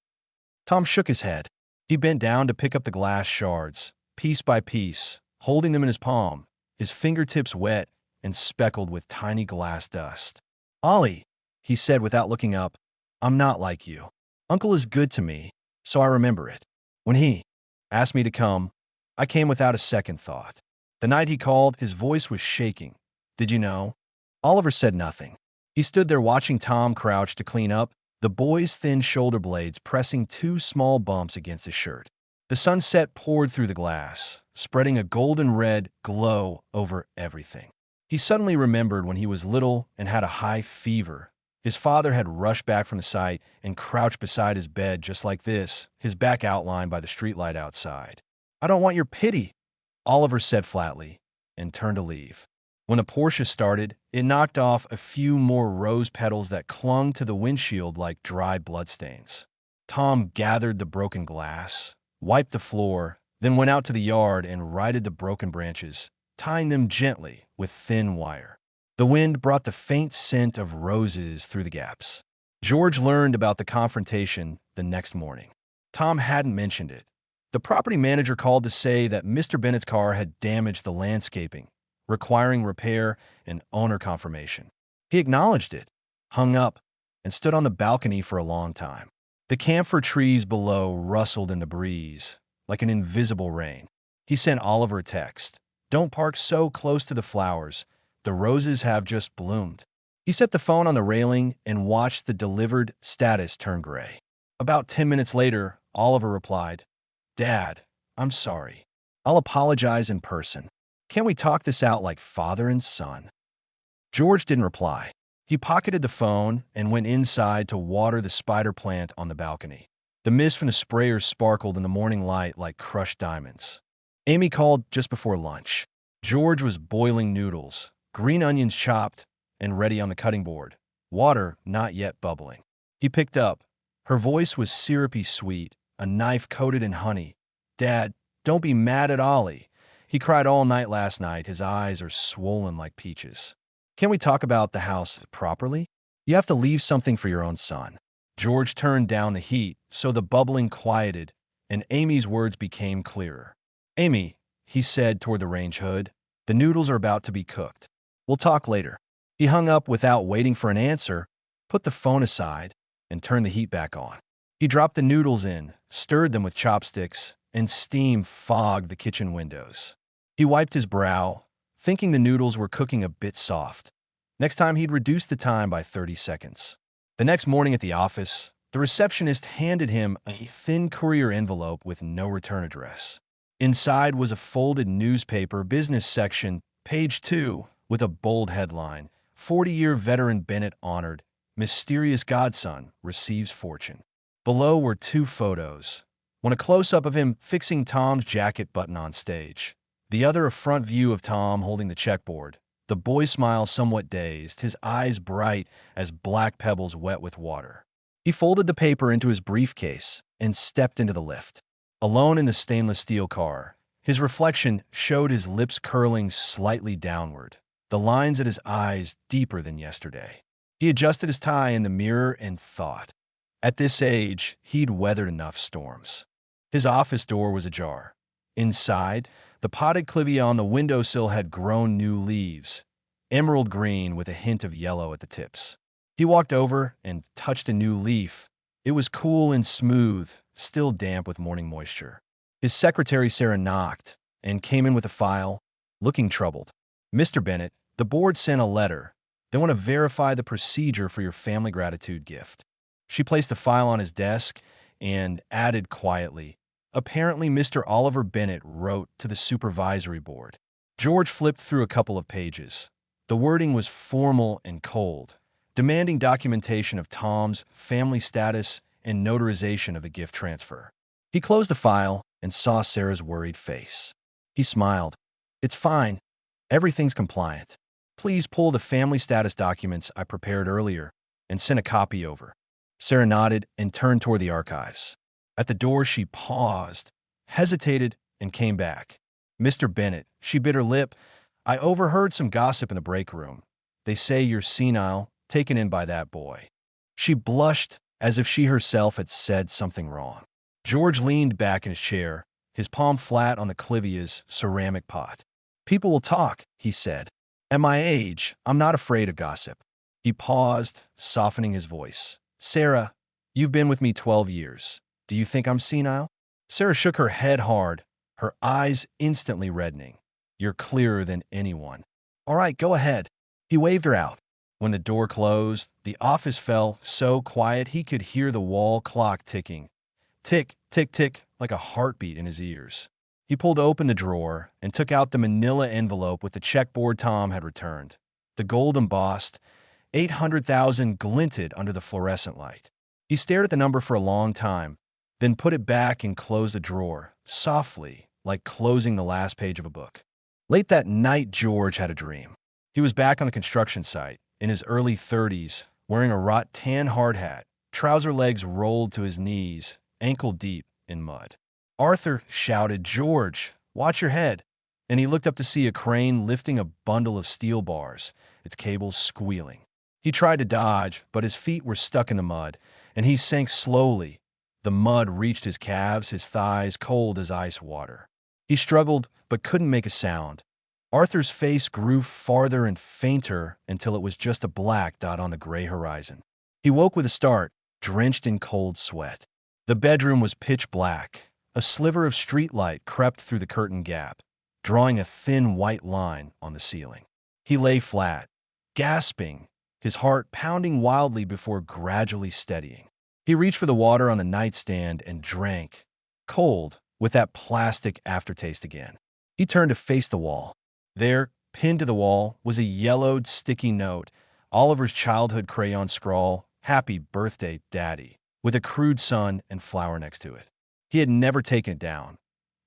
Tom shook his head. He bent down to pick up the glass shards, piece by piece, holding them in his palm, his fingertips wet and speckled with tiny glass dust. "Ollie," he said without looking up, "I'm not like you. Uncle is good to me, so I remember it. When he asked me to come, I came without a second thought. The night he called, his voice was shaking. Did you know?" Oliver said nothing. He stood there watching Tom crouch to clean up, the boy's thin shoulder blades pressing two small bumps against his shirt. The sunset poured through the glass, spreading a golden red glow over everything. He suddenly remembered when he was little and had a high fever. His father had rushed back from the site and crouched beside his bed just like this, his back outlined by the streetlight outside. "I don't want your pity," Oliver said flatly, and turned to leave. When the Porsche started, it knocked off a few more rose petals that clung to the windshield like dry bloodstains. Tom gathered the broken glass, wiped the floor, then went out to the yard and righted the broken branches, tying them gently with thin wire. The wind brought the faint scent of roses through the gaps. George learned about the confrontation the next morning. Tom hadn't mentioned it. The property manager called to say that Mr. Bennett's car had damaged the landscaping, requiring repair and owner confirmation. He acknowledged it, hung up, and stood on the balcony for a long time. The camphor trees below rustled in the breeze, like an invisible rain. He sent Oliver a text. "Don't park so close to the flowers. The roses have just bloomed." He set the phone on the railing and watched the delivered status turn gray. About 10 minutes later, Oliver replied, "Dad, I'm sorry. I'll apologize in person. Can't we talk this out like father and son?" George didn't reply. He pocketed the phone and went inside to water the spider plant on the balcony. The mist from the sprayer sparkled in the morning light like crushed diamonds. Amy called just before lunch. George was boiling noodles, green onions chopped and ready on the cutting board, water not yet bubbling. He picked up. Her voice was syrupy sweet, a knife coated in honey. "Dad, don't be mad at Ollie. He cried all night last night. His eyes are swollen like peaches. Can we talk about the house properly? You have to leave something for your own son." George turned down the heat so the bubbling quieted, and Amy's words became clearer. "Amy," he said toward the range hood, "the noodles are about to be cooked. We'll talk later." He hung up without waiting for an answer, put the phone aside, and turned the heat back on. He dropped the noodles in, stirred them with chopsticks, and steam fogged the kitchen windows. He wiped his brow, thinking the noodles were cooking a bit soft. Next time he'd reduce the time by 30 seconds. The next morning at the office, the receptionist handed him a thin courier envelope with no return address. Inside was a folded newspaper business section, page 2, with a bold headline, 40-year veteran Bennett honored, Mysterious godson receives fortune. Below were two photos. One a close-up of him fixing Tom's jacket button on stage. The other a front view of Tom holding the checkboard. The boy smiles somewhat dazed, his eyes bright as black pebbles wet with water. He folded the paper into his briefcase and stepped into the lift. Alone in the stainless steel car, his reflection showed his lips curling slightly downward, the lines at his eyes deeper than yesterday. He adjusted his tie in the mirror and thought. At this age, he'd weathered enough storms. His office door was ajar. Inside, the potted clivia on the windowsill had grown new leaves, emerald green with a hint of yellow at the tips. He walked over and touched a new leaf. It was cool and smooth, still damp with morning moisture. His secretary, Sarah, knocked and came in with a file, looking troubled. "Mr. Bennett, the board sent a letter. They want to verify the procedure for your family gratitude gift." She placed the file on his desk and added quietly, "Apparently Mr. Oliver Bennett wrote to the supervisory board." George flipped through a couple of pages. The wording was formal and cold, demanding documentation of Tom's family status and notarization of the gift transfer. He closed the file and saw Sarah's worried face. He smiled. "It's fine. Everything's compliant. Please pull the family status documents I prepared earlier and send a copy over." Sarah nodded and turned toward the archives. At the door, she paused, hesitated, and came back. "Mr. Bennett," she bit her lip, "I overheard some gossip in the break room. They say you're senile, taken in by that boy." She blushed as if she herself had said something wrong. George leaned back in his chair, his palm flat on the clivia's ceramic pot. "People will talk," he said. "At my age, I'm not afraid of gossip." He paused, softening his voice. "Sarah, you've been with me 12 years. Do you think I'm senile?" Sarah shook her head hard, her eyes instantly reddening. "You're clearer than anyone." "All right, go ahead." He waved her out. When the door closed, the office fell so quiet he could hear the wall clock ticking. Tick, tick, tick, like a heartbeat in his ears. He pulled open the drawer and took out the manila envelope with the checkboard Tom had returned. The gold embossed 800,000 glinted under the fluorescent light. He stared at the number for a long time, then put it back and closed the drawer, softly, like closing the last page of a book. Late that night, George had a dream. He was back on the construction site, in his early 30s, wearing a wrought tan hard hat, trouser legs rolled to his knees, ankle deep in mud. Arthur shouted, "George, watch your head." And he looked up to see a crane lifting a bundle of steel bars, its cables squealing. He tried to dodge, but his feet were stuck in the mud, and he sank slowly. The mud reached his calves, his thighs cold as ice water. He struggled, but couldn't make a sound. Arthur's face grew farther and fainter until it was just a black dot on the gray horizon. He woke with a start, drenched in cold sweat. The bedroom was pitch black. A sliver of streetlight crept through the curtain gap, drawing a thin white line on the ceiling. He lay flat, gasping, his heart pounding wildly before gradually steadying. He reached for the water on the nightstand and drank, cold, with that plastic aftertaste again. He turned to face the wall. There, pinned to the wall, was a yellowed, sticky note, Oliver's childhood crayon scrawl, "Happy Birthday, Daddy," with a crude sun and flower next to it. He had never taken it down.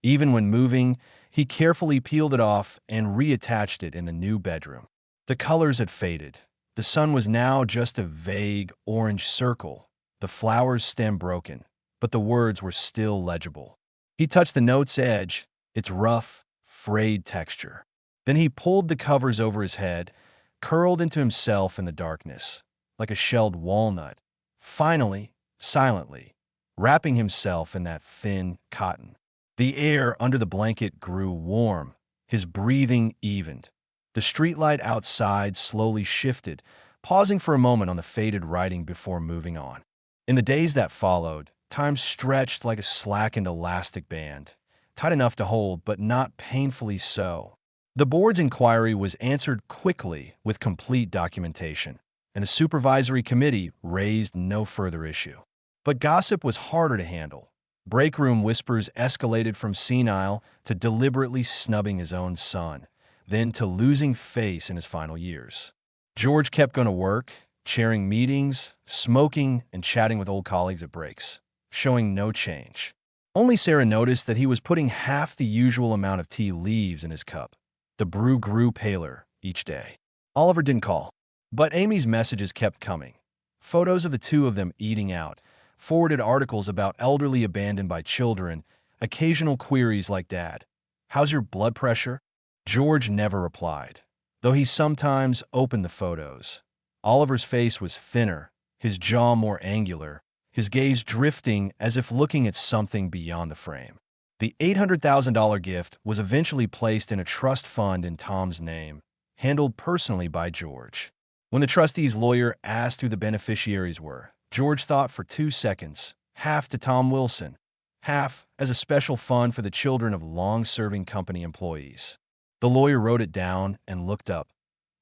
Even when moving, he carefully peeled it off and reattached it in the new bedroom. The colors had faded. The sun was now just a vague orange circle, the flower's stem broken, but the words were still legible. He touched the note's edge, its rough, frayed texture. Then he pulled the covers over his head, curled into himself in the darkness, like a shelled walnut, finally, silently, wrapping himself in that thin cotton. The air under the blanket grew warm, his breathing evened. The streetlight outside slowly shifted, pausing for a moment on the faded writing before moving on. In the days that followed, time stretched like a slackened elastic band, tight enough to hold, but not painfully so. The board's inquiry was answered quickly with complete documentation, and the supervisory committee raised no further issue. But gossip was harder to handle. Break room whispers escalated from senile to deliberately snubbing his own son, then to losing face in his final years. George kept going to work, chairing meetings, smoking, and chatting with old colleagues at breaks, showing no change. Only Sarah noticed that he was putting half the usual amount of tea leaves in his cup. The brew grew paler each day. Oliver didn't call, but Amy's messages kept coming. Photos of the two of them eating out, forwarded articles about elderly abandoned by children, occasional queries like, "Dad, how's your blood pressure?" George never replied, though he sometimes opened the photos. Oliver's face was thinner, his jaw more angular, his gaze drifting as if looking at something beyond the frame. The $800,000 gift was eventually placed in a trust fund in Tom's name, handled personally by George. When the trustee's lawyer asked who the beneficiaries were, George thought for 2 seconds, half to Tom Wilson, half as a special fund for the children of long-serving company employees. The lawyer wrote it down and looked up.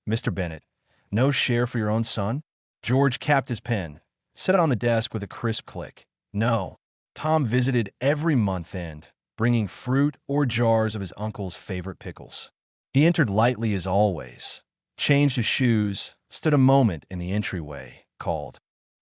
"Mr. Bennett, no share for your own son?" George capped his pen, set it on the desk with a crisp click. "No." Tom visited every month end, bringing fruit or jars of his uncle's favorite pickles. He entered lightly as always, changed his shoes, stood a moment in the entryway, called,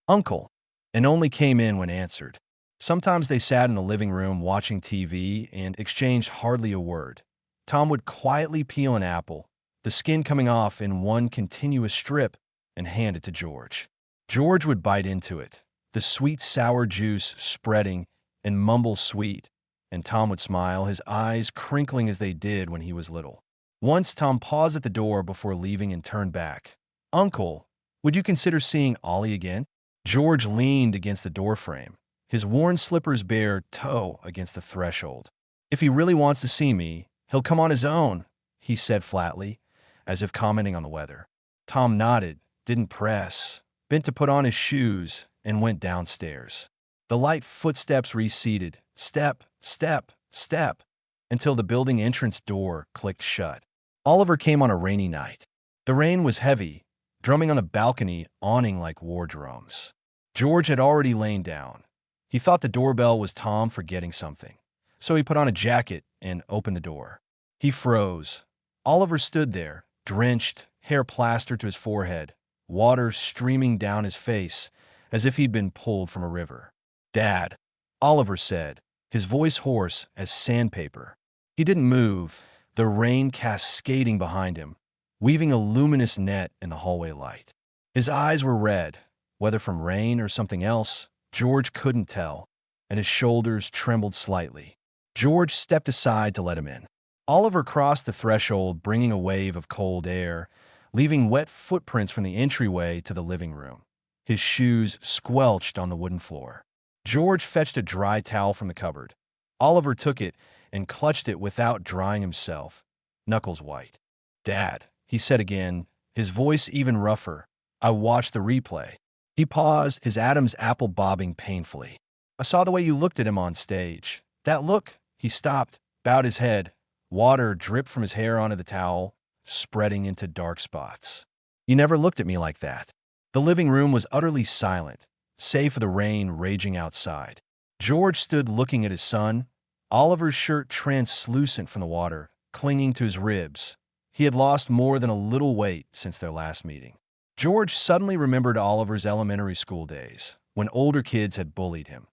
"Uncle," and only came in when answered. Sometimes they sat in the living room watching TV and exchanged hardly a word. Tom would quietly peel an apple, the skin coming off in one continuous strip, and hand it to George. George would bite into it, the sweet sour juice spreading, and mumble sweet, and Tom would smile, his eyes crinkling as they did when he was little. Once Tom paused at the door before leaving and turned back. "Uncle, would you consider seeing Ollie again?" George leaned against the doorframe, his worn slippers bare toe against the threshold. "If he really wants to see me, he'll come on his own," he said flatly, as if commenting on the weather. Tom nodded, didn't press, bent to put on his shoes, and went downstairs. The light footsteps receded, step, step, step, until the building entrance door clicked shut. Oliver came on a rainy night. The rain was heavy, drumming on the balcony awning like war drums. George had already lain down. He thought the doorbell was Tom forgetting something, so he put on a jacket and opened the door. He froze. Oliver stood there, drenched, hair plastered to his forehead, water streaming down his face as if he'd been pulled from a river. "Dad," Oliver said, his voice hoarse as sandpaper. He didn't move, the rain cascading behind him, weaving a luminous net in the hallway light. His eyes were red, whether from rain or something else, George couldn't tell, and his shoulders trembled slightly. George stepped aside to let him in. Oliver crossed the threshold, bringing a wave of cold air, leaving wet footprints from the entryway to the living room. His shoes squelched on the wooden floor. George fetched a dry towel from the cupboard. Oliver took it and clutched it without drying himself, knuckles white. "Dad," he said again, his voice even rougher. "I watched the replay." He paused, his Adam's apple bobbing painfully. "I saw the way you looked at him on stage. That look." He stopped, bowed his head. Water dripped from his hair onto the towel, spreading into dark spots. "You never looked at me like that." The living room was utterly silent, save for the rain raging outside. George stood looking at his son, Oliver's shirt translucent from the water, clinging to his ribs. He had lost more than a little weight since their last meeting. George suddenly remembered Oliver's elementary school days, when older kids had bullied him.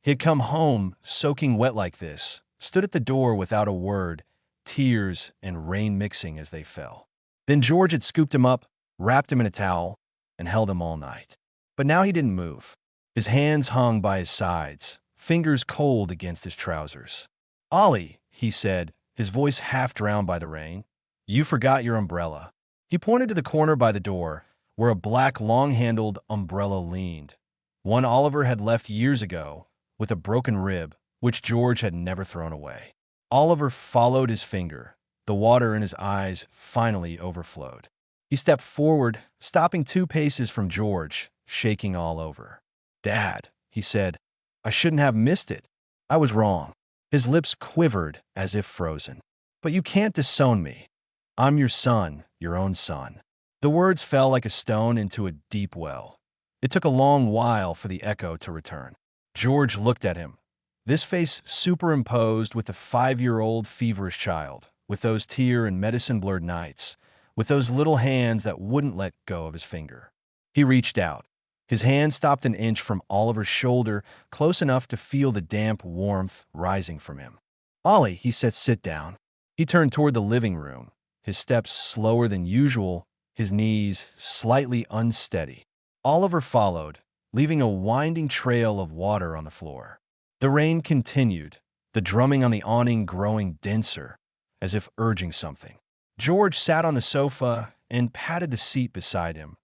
He had come home, soaking wet like this, stood at the door without a word, tears and rain mixing as they fell. Then George had scooped him up, wrapped him in a towel, and held him all night. But now he didn't move. His hands hung by his sides, fingers cold against his trousers. "Ollie," he said, his voice half drowned by the rain, "you forgot your umbrella." He pointed to the corner by the door, where a black long-handled umbrella leaned, one Oliver had left years ago, with a broken rib, which George had never thrown away. Oliver followed his finger. The water in his eyes finally overflowed. He stepped forward, stopping 2 paces from George, shaking all over. "Dad," he said, "I shouldn't have missed it. I was wrong." His lips quivered as if frozen. "But you can't disown me. I'm your son, your own son." The words fell like a stone into a deep well. It took a long while for the echo to return. George looked at him, this face superimposed with the 5-year-old feverish child, with those tear and medicine-blurred nights, with those little hands that wouldn't let go of his finger. He reached out. His hand stopped an inch from Oliver's shoulder, close enough to feel the damp warmth rising from him. "Ollie," he said, "sit down." He turned toward the living room, his steps slower than usual, his knees slightly unsteady. Oliver followed, leaving a winding trail of water on the floor. The rain continued, the drumming on the awning growing denser, as if urging something. George sat on the sofa and patted the seat beside him.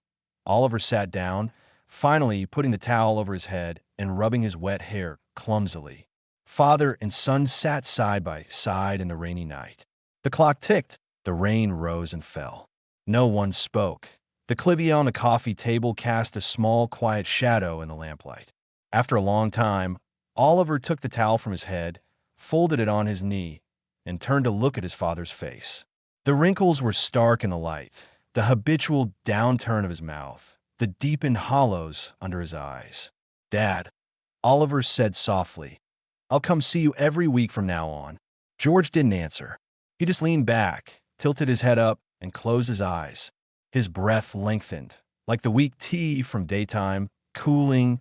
Oliver sat down, finally putting the towel over his head and rubbing his wet hair clumsily. Father and son sat side by side in the rainy night. The clock ticked, the rain rose and fell. No one spoke. The clivia on the coffee table cast a small, quiet shadow in the lamplight. After a long time, Oliver took the towel from his head, folded it on his knee, and turned to look at his father's face. The wrinkles were stark in the light, the habitual downturn of his mouth, the deepened hollows under his eyes. "Dad," Oliver said softly, "I'll come see you every week from now on." George didn't answer. He just leaned back, tilted his head up, and closed his eyes. His breath lengthened, like the weak tea from daytime, cooling,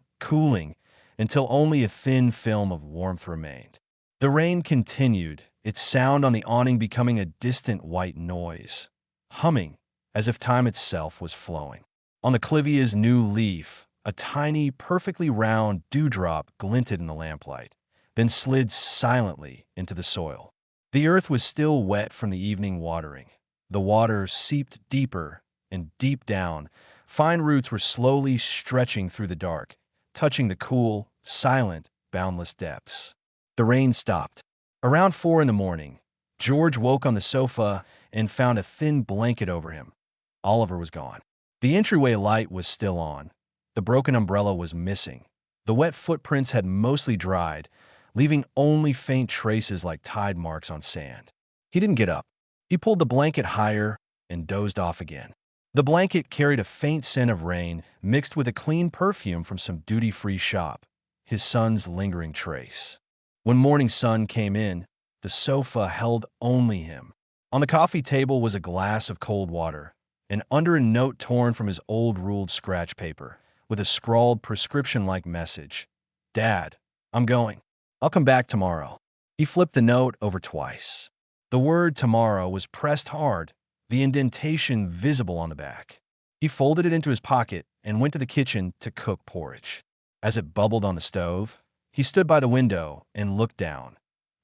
until only a thin film of warmth remained. The rain continued, its sound on the awning becoming a distant white noise, humming as if time itself was flowing. On the clivia's new leaf, a tiny, perfectly round dewdrop glinted in the lamplight, then slid silently into the soil. The earth was still wet from the evening watering. The water seeped deeper and deep down. Fine roots were slowly stretching through the dark, touching the cool, silent, boundless depths. The rain stopped. Around 4 in the morning, George woke on the sofa and found a thin blanket over him. Oliver was gone. The entryway light was still on. The broken umbrella was missing. The wet footprints had mostly dried, leaving only faint traces like tide marks on sand. He didn't get up. He pulled the blanket higher and dozed off again. The blanket carried a faint scent of rain mixed with a clean perfume from some duty-free shop, his son's lingering trace. When morning sun came in, the sofa held only him. On the coffee table was a glass of cold water, and under a note torn from his old ruled scratch paper, with a scrawled prescription-like message, "Dad, I'm going. I'll come back tomorrow." He flipped the note over twice. The word "tomorrow" was pressed hard, the indentation visible on the back. He folded it into his pocket and went to the kitchen to cook porridge. As it bubbled on the stove, he stood by the window and looked down.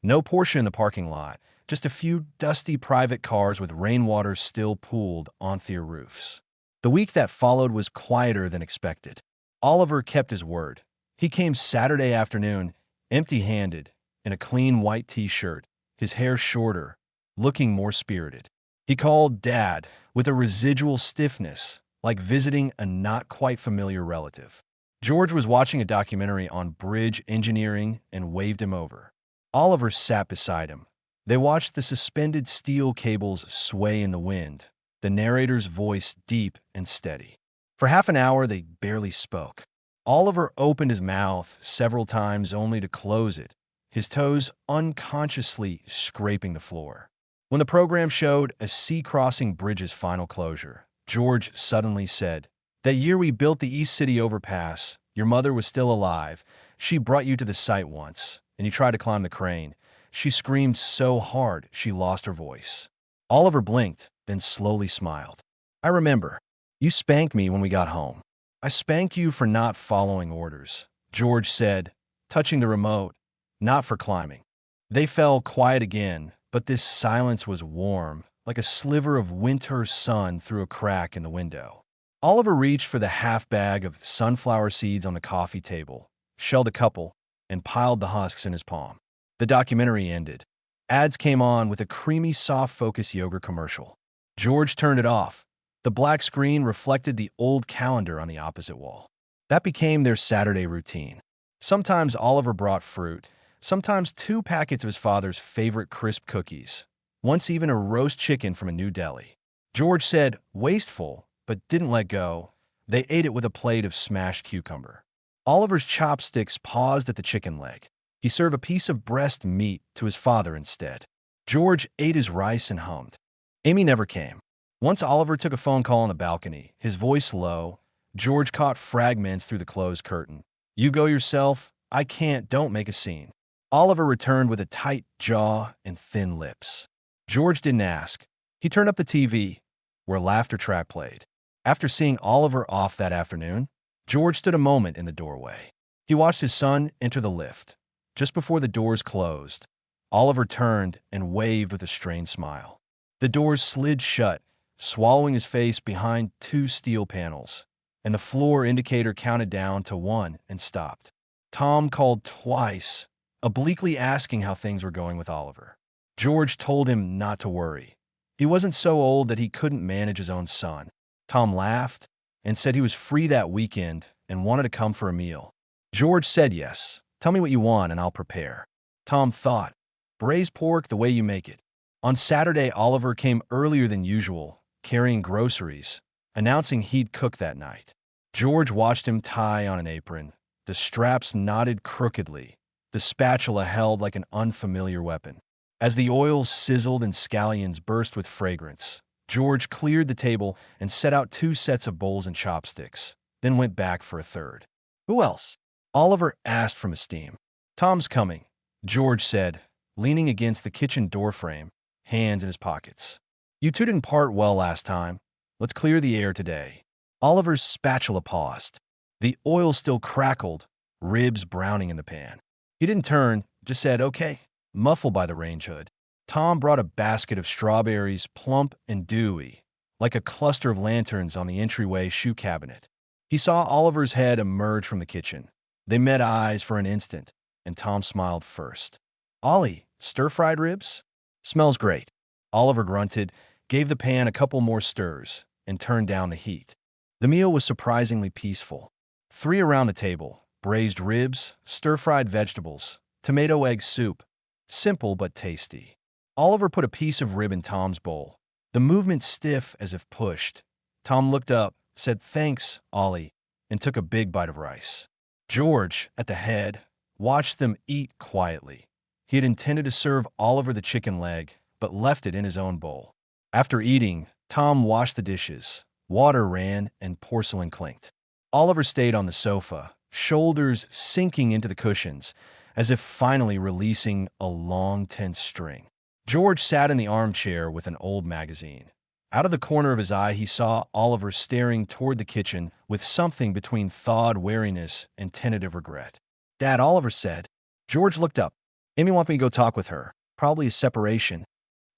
No Porsche in the parking lot, just a few dusty private cars with rainwater still pooled onto their roofs. The week that followed was quieter than expected. Oliver kept his word. He came Saturday afternoon, empty-handed, in a clean white t-shirt, his hair shorter, looking more spirited. He called Dad with a residual stiffness, like visiting a not-quite-familiar relative. George was watching a documentary on bridge engineering and waved him over. Oliver sat beside him. They watched the suspended steel cables sway in the wind, the narrator's voice deep and steady. For half an hour, they barely spoke. Oliver opened his mouth several times only to close it, his toes unconsciously scraping the floor. When the program showed a sea-crossing bridge's final closure, George suddenly said, "That year we built the East City overpass, your mother was still alive. She brought you to the site once, and you tried to climb the crane. She screamed so hard she lost her voice." Oliver blinked, then slowly smiled. "I remember. You spanked me when we got home." "I spanked you for not following orders," George said, touching the remote, "not for climbing." They fell quiet again, but this silence was warm, like a sliver of winter sun through a crack in the window. Oliver reached for the half bag of sunflower seeds on the coffee table, shelled a couple, and piled the husks in his palm. The documentary ended. Ads came on with a creamy, soft-focus yogurt commercial. George turned it off. The black screen reflected the old calendar on the opposite wall. That became their Saturday routine. Sometimes Oliver brought fruit, sometimes 2 packets of his father's favorite crisp cookies, once even a roast chicken from a new deli. George said, wasteful, but didn't let go. They ate it with a plate of smashed cucumber. Oliver's chopsticks paused at the chicken leg. He served a piece of breast meat to his father instead. George ate his rice and hummed. Amy never came. Once Oliver took a phone call on the balcony, his voice low. George caught fragments through the closed curtain. You go yourself. I can't. Don't make a scene. Oliver returned with a tight jaw and thin lips. George didn't ask. He turned up the TV, where a laughter track played. After seeing Oliver off that afternoon, George stood a moment in the doorway. He watched his son enter the lift. Just before the doors closed, Oliver turned and waved with a strained smile. The doors slid shut, swallowing his face behind two steel panels, and the floor indicator counted down to 1 and stopped. Tom called twice, obliquely asking how things were going with Oliver. George told him not to worry. He wasn't so old that he couldn't manage his own son. Tom laughed and said he was free that weekend and wanted to come for a meal. George said yes. Tell me what you want and I'll prepare. Tom thought, braised pork the way you make it. On Saturday, Oliver came earlier than usual, carrying groceries, announcing he'd cook that night. George watched him tie on an apron. The straps knotted crookedly, the spatula held like an unfamiliar weapon. As the oil sizzled and scallions burst with fragrance, George cleared the table and set out 2 sets of bowls and chopsticks, then went back for a third. Who else? Oliver asked from his steam. Tom's coming, George said, leaning against the kitchen doorframe, hands in his pockets. You two didn't part well last time. Let's clear the air today. Oliver's spatula paused. The oil still crackled, ribs browning in the pan. He didn't turn, just said, okay, muffled by the range hood. Tom brought a basket of strawberries, plump and dewy, like a cluster of lanterns on the entryway shoe cabinet. He saw Oliver's head emerge from the kitchen. They met eyes for an instant, and Tom smiled first. Ollie, stir-fried ribs? Smells great. Oliver grunted, gave the pan a couple more stirs, and turned down the heat. The meal was surprisingly peaceful. 3 around the table, braised ribs, stir-fried vegetables, tomato egg soup. Simple but tasty. Oliver put a piece of rib in Tom's bowl, the movement stiff as if pushed. Tom looked up, said thanks, Ollie, and took a big bite of rice. George, at the head, watched them eat quietly. He had intended to serve Oliver the chicken leg, but left it in his own bowl. After eating, Tom washed the dishes. Water ran and porcelain clinked. Oliver stayed on the sofa, shoulders sinking into the cushions, as if finally releasing a long, tense string. George sat in the armchair with an old magazine. Out of the corner of his eye, he saw Oliver staring toward the kitchen with something between thawed wariness and tentative regret. Dad, Oliver said. George looked up. Amy wants me to go talk with her. Probably a separation.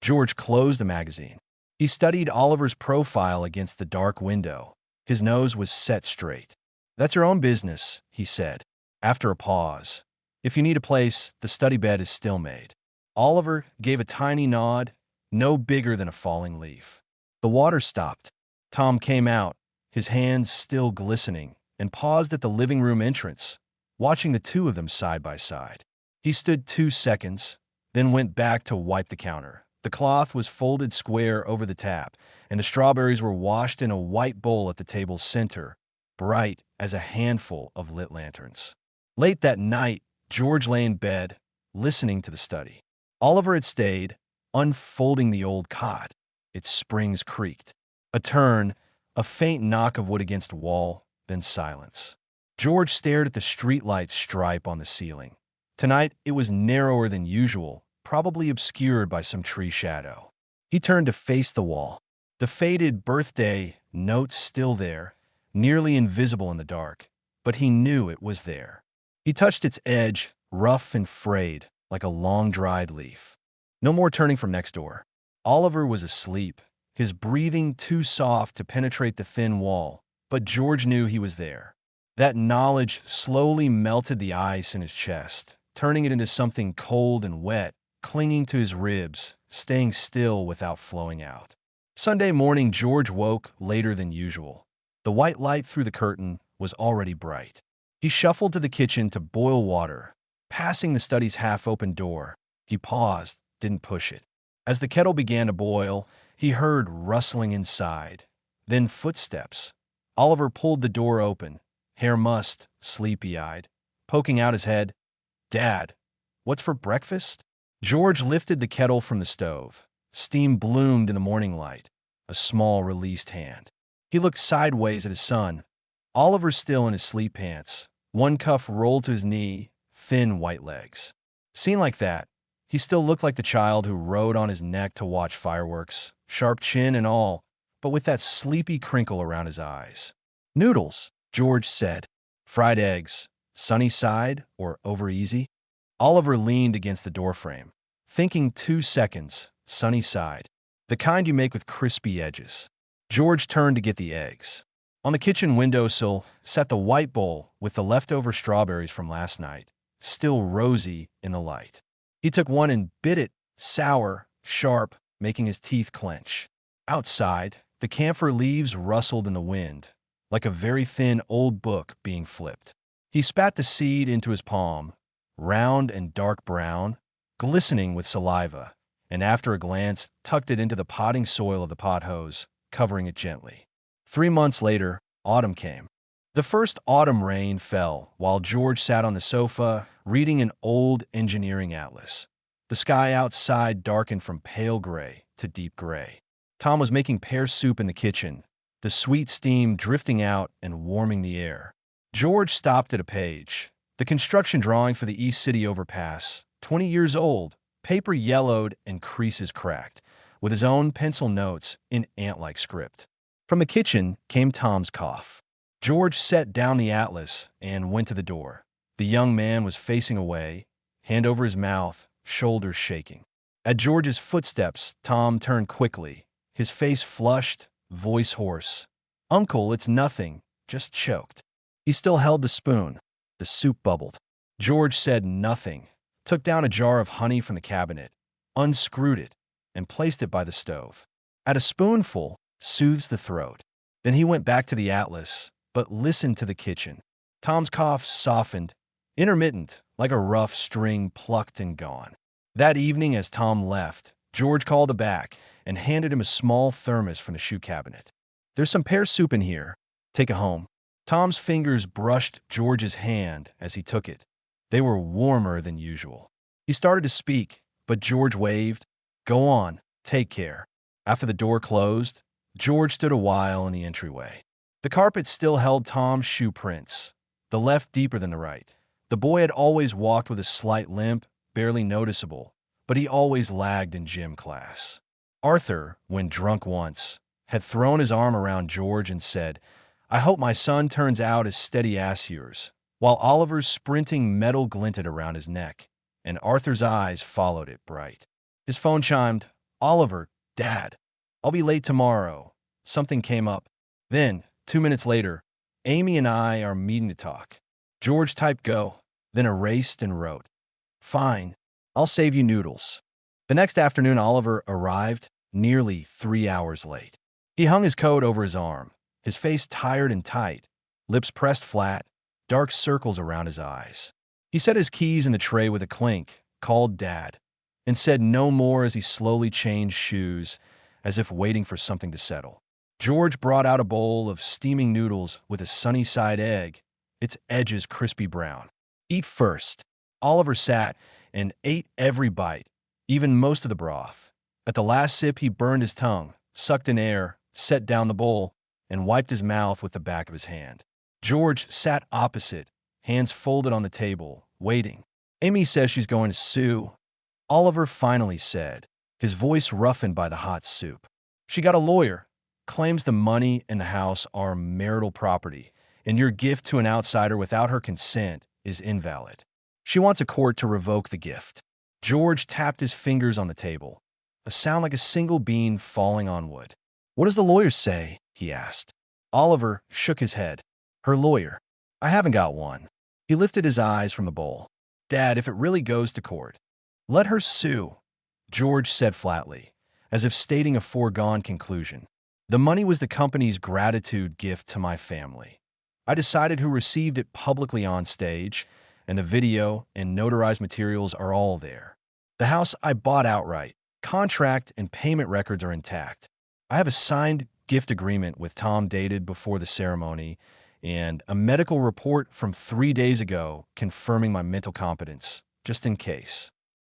George closed the magazine. He studied Oliver's profile against the dark window. His nose was set straight. That's your own business, he said. After a pause. If you need a place, the study bed is still made. Oliver gave a tiny nod, no bigger than a falling leaf. The water stopped. Tom came out, his hands still glistening, and paused at the living room entrance, watching the two of them side by side. He stood 2 seconds, then went back to wipe the counter. The cloth was folded square over the tap, and the strawberries were washed in a white bowl at the table's center, bright as a handful of lit lanterns. Late that night, George lay in bed, listening to the study. Oliver had stayed, unfolding the old cot. Its springs creaked. A turn, a faint knock of wood against a wall, then silence. George stared at the streetlight stripe on the ceiling. Tonight, it was narrower than usual, probably obscured by some tree shadow. He turned to face the wall. The faded birthday note still there, nearly invisible in the dark, but he knew it was there. He touched its edge, rough and frayed, like a long-dried leaf. No more turning from next door. Oliver was asleep, his breathing too soft to penetrate the thin wall, but George knew he was there. That knowledge slowly melted the ice in his chest, turning it into something cold and wet, clinging to his ribs, staying still without flowing out. Sunday morning, George woke later than usual. The white light through the curtain was already bright. He shuffled to the kitchen to boil water. Passing the study's half-open door, he paused, didn't push it. As the kettle began to boil, he heard rustling inside, then footsteps. Oliver pulled the door open, hair mussed, sleepy-eyed, poking out his head. Dad, what's for breakfast? George lifted the kettle from the stove. Steam bloomed in the morning light, a small released hand. He looked sideways at his son. Oliver still in his sleep pants, one cuff rolled to his knee, thin white legs. Seen like that, he still looked like the child who rode on his neck to watch fireworks, sharp chin and all, but with that sleepy crinkle around his eyes. "Noodles," George said. "Fried eggs, sunny side or over easy?" Oliver leaned against the doorframe, thinking 2 seconds, sunny side. The kind you make with crispy edges. George turned to get the eggs. On the kitchen windowsill sat the white bowl with the leftover strawberries from last night, still rosy in the light. He took one and bit it, sour, sharp, making his teeth clench. Outside, the camphor leaves rustled in the wind, like a very thin old book being flipped. He spat the seed into his palm, round and dark brown, glistening with saliva, and after a glance tucked it into the potting soil of the pot hose, covering it gently. 3 months later, autumn came. The first autumn rain fell while George sat on the sofa, reading an old engineering atlas. The sky outside darkened from pale gray to deep gray. Tom was making pear soup in the kitchen, the sweet steam drifting out and warming the air. George stopped at a page. The construction drawing for the East City overpass, 20 years old, paper yellowed and creases cracked, with his own pencil notes in ant-like script. From the kitchen came Tom's cough. George set down the atlas and went to the door. The young man was facing away, hand over his mouth, shoulders shaking. At George's footsteps, Tom turned quickly, his face flushed, voice hoarse. "Uncle, it's nothing, just choked." He still held the spoon. The soup bubbled. George said nothing, took down a jar of honey from the cabinet, unscrewed it, and placed it by the stove. At a spoonful, soothes the throat. Then he went back to the atlas, but listened to the kitchen. Tom's cough softened, intermittent, like a rough string plucked and gone. That evening, as Tom left, George called back and handed him a small thermos from the shoe cabinet. "There's some pear soup in here. Take it home." Tom's fingers brushed George's hand as he took it. They were warmer than usual. He started to speak, but George waved. "Go on, take care." After the door closed, George stood a while in the entryway. The carpet still held Tom's shoe prints, the left deeper than the right. The boy had always walked with a slight limp, barely noticeable, but he always lagged in gym class. Arthur, when drunk once, had thrown his arm around George and said, "I hope my son turns out as steady as yours," while Oliver's sprinting metal glinted around his neck, and Arthur's eyes followed it bright. His phone chimed. "Oliver, Dad, I'll be late tomorrow. Something came up." Then, 2 minutes later, "Amy and I are meeting to talk." George typed go, then erased and wrote, "Fine, I'll save you noodles." The next afternoon, Oliver arrived, nearly 3 hours late. He hung his coat over his arm, his face tired and tight, lips pressed flat, dark circles around his eyes. He set his keys in the tray with a clink, called Dad, and said no more as he slowly changed shoes, as if waiting for something to settle. George brought out a bowl of steaming noodles with a sunny side egg, its edges crispy brown. "Eat first." Oliver sat and ate every bite, even most of the broth. At the last sip, he burned his tongue, sucked in air, set down the bowl, and wiped his mouth with the back of his hand. George sat opposite, hands folded on the table, waiting. "Amy says she's going to sue," Oliver finally said, his voice roughened by the hot soup. "She got a lawyer, claims the money and the house are marital property, and your gift to an outsider without her consent is invalid. She wants a court to revoke the gift." George tapped his fingers on the table, a sound like a single bean falling on wood. "What does the lawyer say?" he asked. Oliver shook his head. "Her lawyer. I haven't got one." He lifted his eyes from the bowl. "Dad, if it really goes to court, let her sue," George said flatly, as if stating a foregone conclusion. "The money was the company's gratitude gift to my family. I decided who received it publicly on stage, and the video and notarized materials are all there. The house I bought outright, contract and payment records are intact. I have a signed gift agreement with Tom dated before the ceremony, and a medical report from 3 days ago confirming my mental competence, just in case."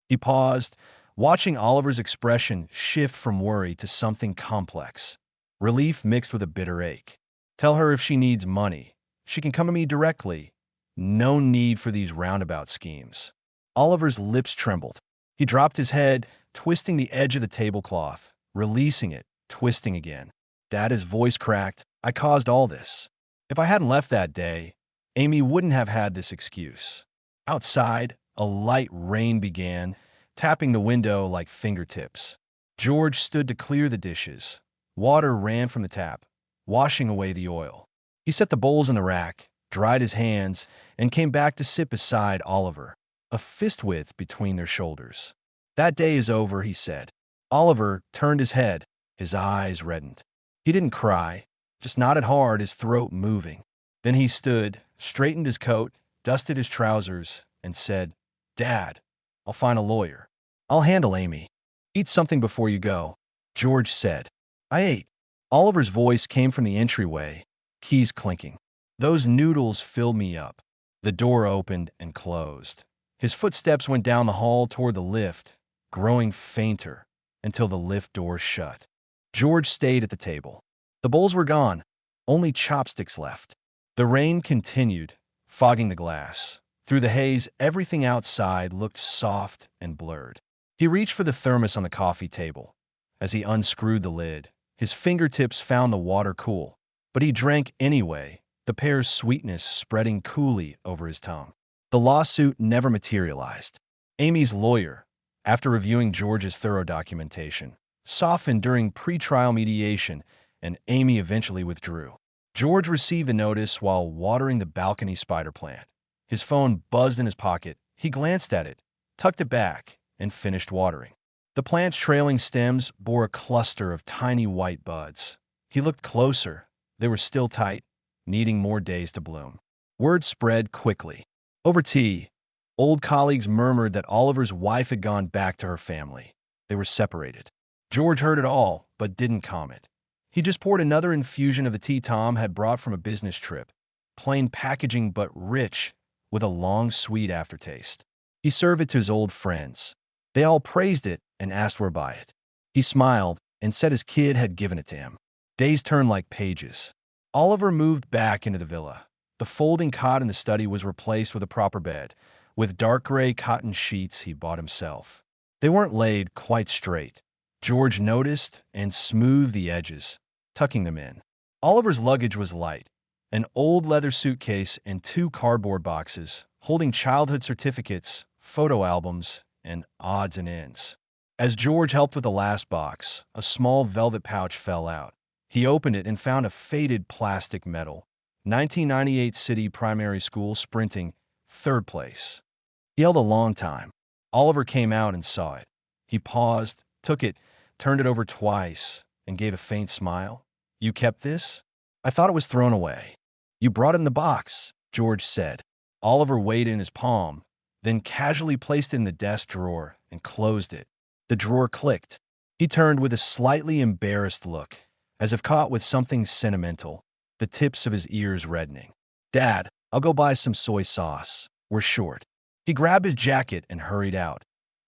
He paused, watching Oliver's expression shift from worry to something complex, relief mixed with a bitter ache. "Tell her if she needs money, She can come to me directly. No need for these roundabout schemes. Oliver's lips trembled. He dropped his head, twisting the edge of the tablecloth, releasing it, twisting again. Dad, his voice cracked. I caused all this. If I hadn't left that day, Amy wouldn't have had this excuse. Outside, a light rain began, tapping the window like fingertips. George stood to clear the dishes. Water ran from the tap, washing away the oil. He set the bowls in the rack, dried his hands, and came back to sit beside Oliver, a fist width between their shoulders. That day is over, he said. Oliver turned his head, his eyes reddened. He didn't cry, just nodded hard, his throat moving. Then he stood, straightened his coat, dusted his trousers, and said, Dad, I'll find a lawyer. I'll handle Amy. Eat something before you go, George said. I ate. Oliver's voice came from the entryway, keys clinking. Those noodles filled me up. The door opened and closed. His footsteps went down the hall toward the lift, growing fainter until the lift door shut. George stayed at the table. The bowls were gone, only chopsticks left. The rain continued, fogging the glass. Through the haze, everything outside looked soft and blurred. He reached for the thermos on the coffee table. As he unscrewed the lid, his fingertips found the water cool, but he drank anyway, the pear's sweetness spreading coolly over his tongue. The lawsuit never materialized. Amy's lawyer, after reviewing George's thorough documentation, softened during pretrial mediation, and Amy eventually withdrew. George received the notice while watering the balcony spider plant. His phone buzzed in his pocket. He glanced at it, tucked it back, and finished watering. The plant's trailing stems bore a cluster of tiny white buds. He looked closer. They were still tight, needing more days to bloom. Word spread quickly. Over tea, old colleagues murmured that Oliver's wife had gone back to her family. They were separated. George heard it all, but didn't comment. He just poured another infusion of the tea Tom had brought from a business trip, plain packaging but rich, with a long, sweet aftertaste. He served it to his old friends. They all praised it and asked where by it. He smiled and said his kid had given it to him. Days turned like pages. Oliver moved back into the villa. The folding cot in the study was replaced with a proper bed, with dark gray cotton sheets he bought himself. They weren't laid quite straight. George noticed and smoothed the edges, tucking them in. Oliver's luggage was light, an old leather suitcase and 2 cardboard boxes, holding childhood certificates, photo albums, and odds and ends. As George helped with the last box, a small velvet pouch fell out. He opened it and found a faded plastic medal. 1998 City Primary School Sprinting, 3rd place. He held a long time. Oliver came out and saw it. He paused, took it, turned it over twice, and gave a faint smile. You kept this? I thought it was thrown away. You brought it in the box, George said. Oliver weighed it in his palm, then casually placed it in the desk drawer and closed it. The drawer clicked. He turned with a slightly embarrassed look, as if caught with something sentimental, the tips of his ears reddening. Dad, I'll go buy some soy sauce. We're short. He grabbed his jacket and hurried out.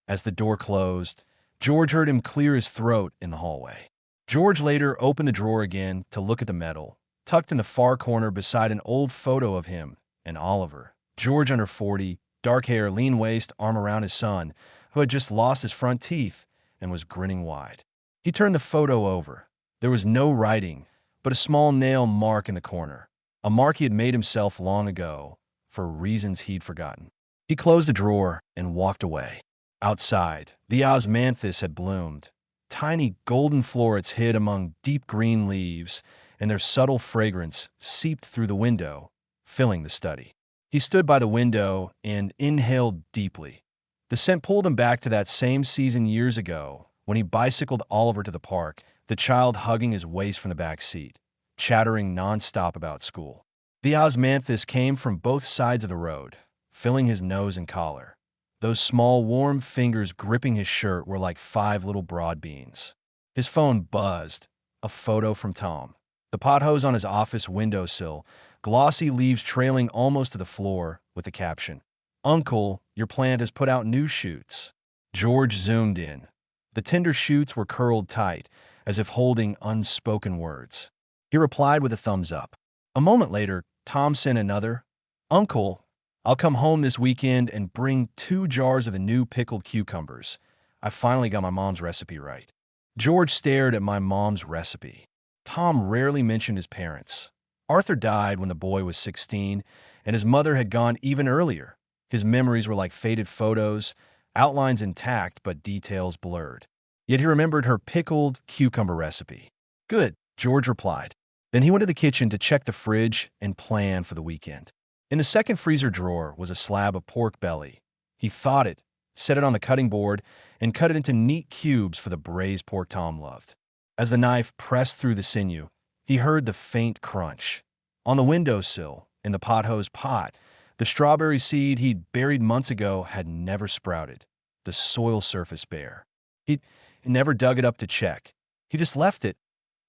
As the door closed, George heard him clear his throat in the hallway. George later opened the drawer again to look at the medal, tucked in the far corner beside an old photo of him and Oliver. George under 40, dark hair, lean waist, arm around his son, who had just lost his front teeth and was grinning wide. He turned the photo over. There was no writing, but a small nail mark in the corner, a mark he had made himself long ago, for reasons he'd forgotten. He closed the drawer and walked away. Outside, the osmanthus had bloomed. Tiny golden florets hid among deep green leaves, and their subtle fragrance seeped through the window, filling the study. He stood by the window and inhaled deeply. The scent pulled him back to that same season years ago when he bicycled Oliver to the park, the child hugging his waist from the back seat, chattering nonstop about school. The osmanthus came from both sides of the road, filling his nose and collar. Those small, warm fingers gripping his shirt were like 5 little broad beans. His phone buzzed. A photo from Tom. The pothose on his office windowsill, glossy leaves trailing almost to the floor, with the caption, Uncle, your plant has put out new shoots. George zoomed in. The tender shoots were curled tight, as if holding unspoken words. He replied with a thumbs up. A moment later, Tom sent another. Uncle, I'll come home this weekend and bring 2 jars of the new pickled cucumbers. I finally got my mom's recipe right. George stared at my mom's recipe. Tom rarely mentioned his parents. Arthur died when the boy was 16, and his mother had gone even earlier. His memories were like faded photos, outlines intact but details blurred. Yet he remembered her pickled cucumber recipe. Good, George replied. Then he went to the kitchen to check the fridge and plan for the weekend. In the second freezer drawer was a slab of pork belly. He thawed it, set it on the cutting board, and cut it into neat cubes for the braised pork Tom loved. As the knife pressed through the sinew, he heard the faint crunch. On the windowsill, in the pothose pot, the strawberry seed he'd buried months ago had never sprouted, the soil surface bare. He never dug it up to check. He just left it,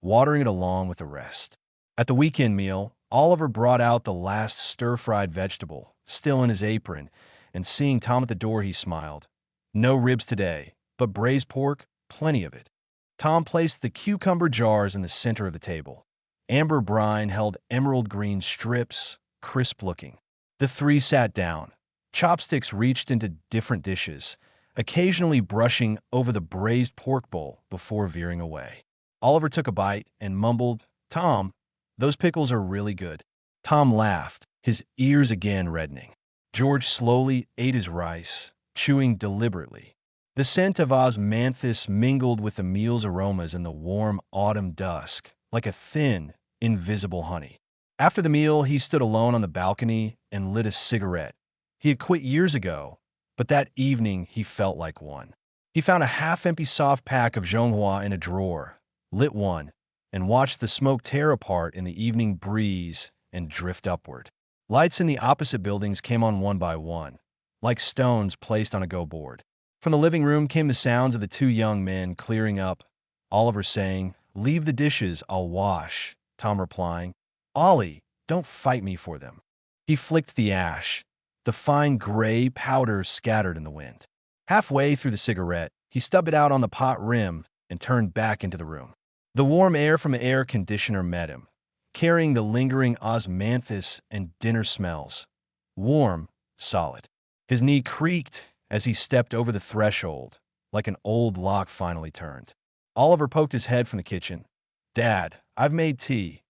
watering it along with the rest. At the weekend meal, Oliver brought out the last stir-fried vegetable, still in his apron, and seeing Tom at the door, he smiled. No ribs today, but braised pork, plenty of it. Tom placed the cucumber jars in the center of the table. Amber brine held emerald green strips, crisp-looking. The three sat down. Chopsticks reached into different dishes, occasionally brushing over the braised pork bowl before veering away. Oliver took a bite and mumbled, "Tom, those pickles are really good." Tom laughed, his ears again reddening. George slowly ate his rice, chewing deliberately. The scent of osmanthus mingled with the meal's aromas in the warm autumn dusk, like a thin, invisible honey. After the meal, he stood alone on the balcony and lit a cigarette. He had quit years ago, but that evening he felt like one. He found a half-empty soft pack of Zhonghua in a drawer, lit one, and watched the smoke tear apart in the evening breeze and drift upward. Lights in the opposite buildings came on one by one, like stones placed on a go board. From the living room came the sounds of the two young men clearing up, Oliver saying, "Leave the dishes, I'll wash," Tom replying, "Ollie, don't fight me for them." He flicked the ash. The fine gray powder scattered in the wind. Halfway through the cigarette, he stubbed it out on the pot rim and turned back into the room. The warm air from the air conditioner met him, carrying the lingering osmanthus and dinner smells. Warm, solid. His knee creaked as he stepped over the threshold, like an old lock finally turned. Oliver poked his head from the kitchen. "Dad, I've made tea.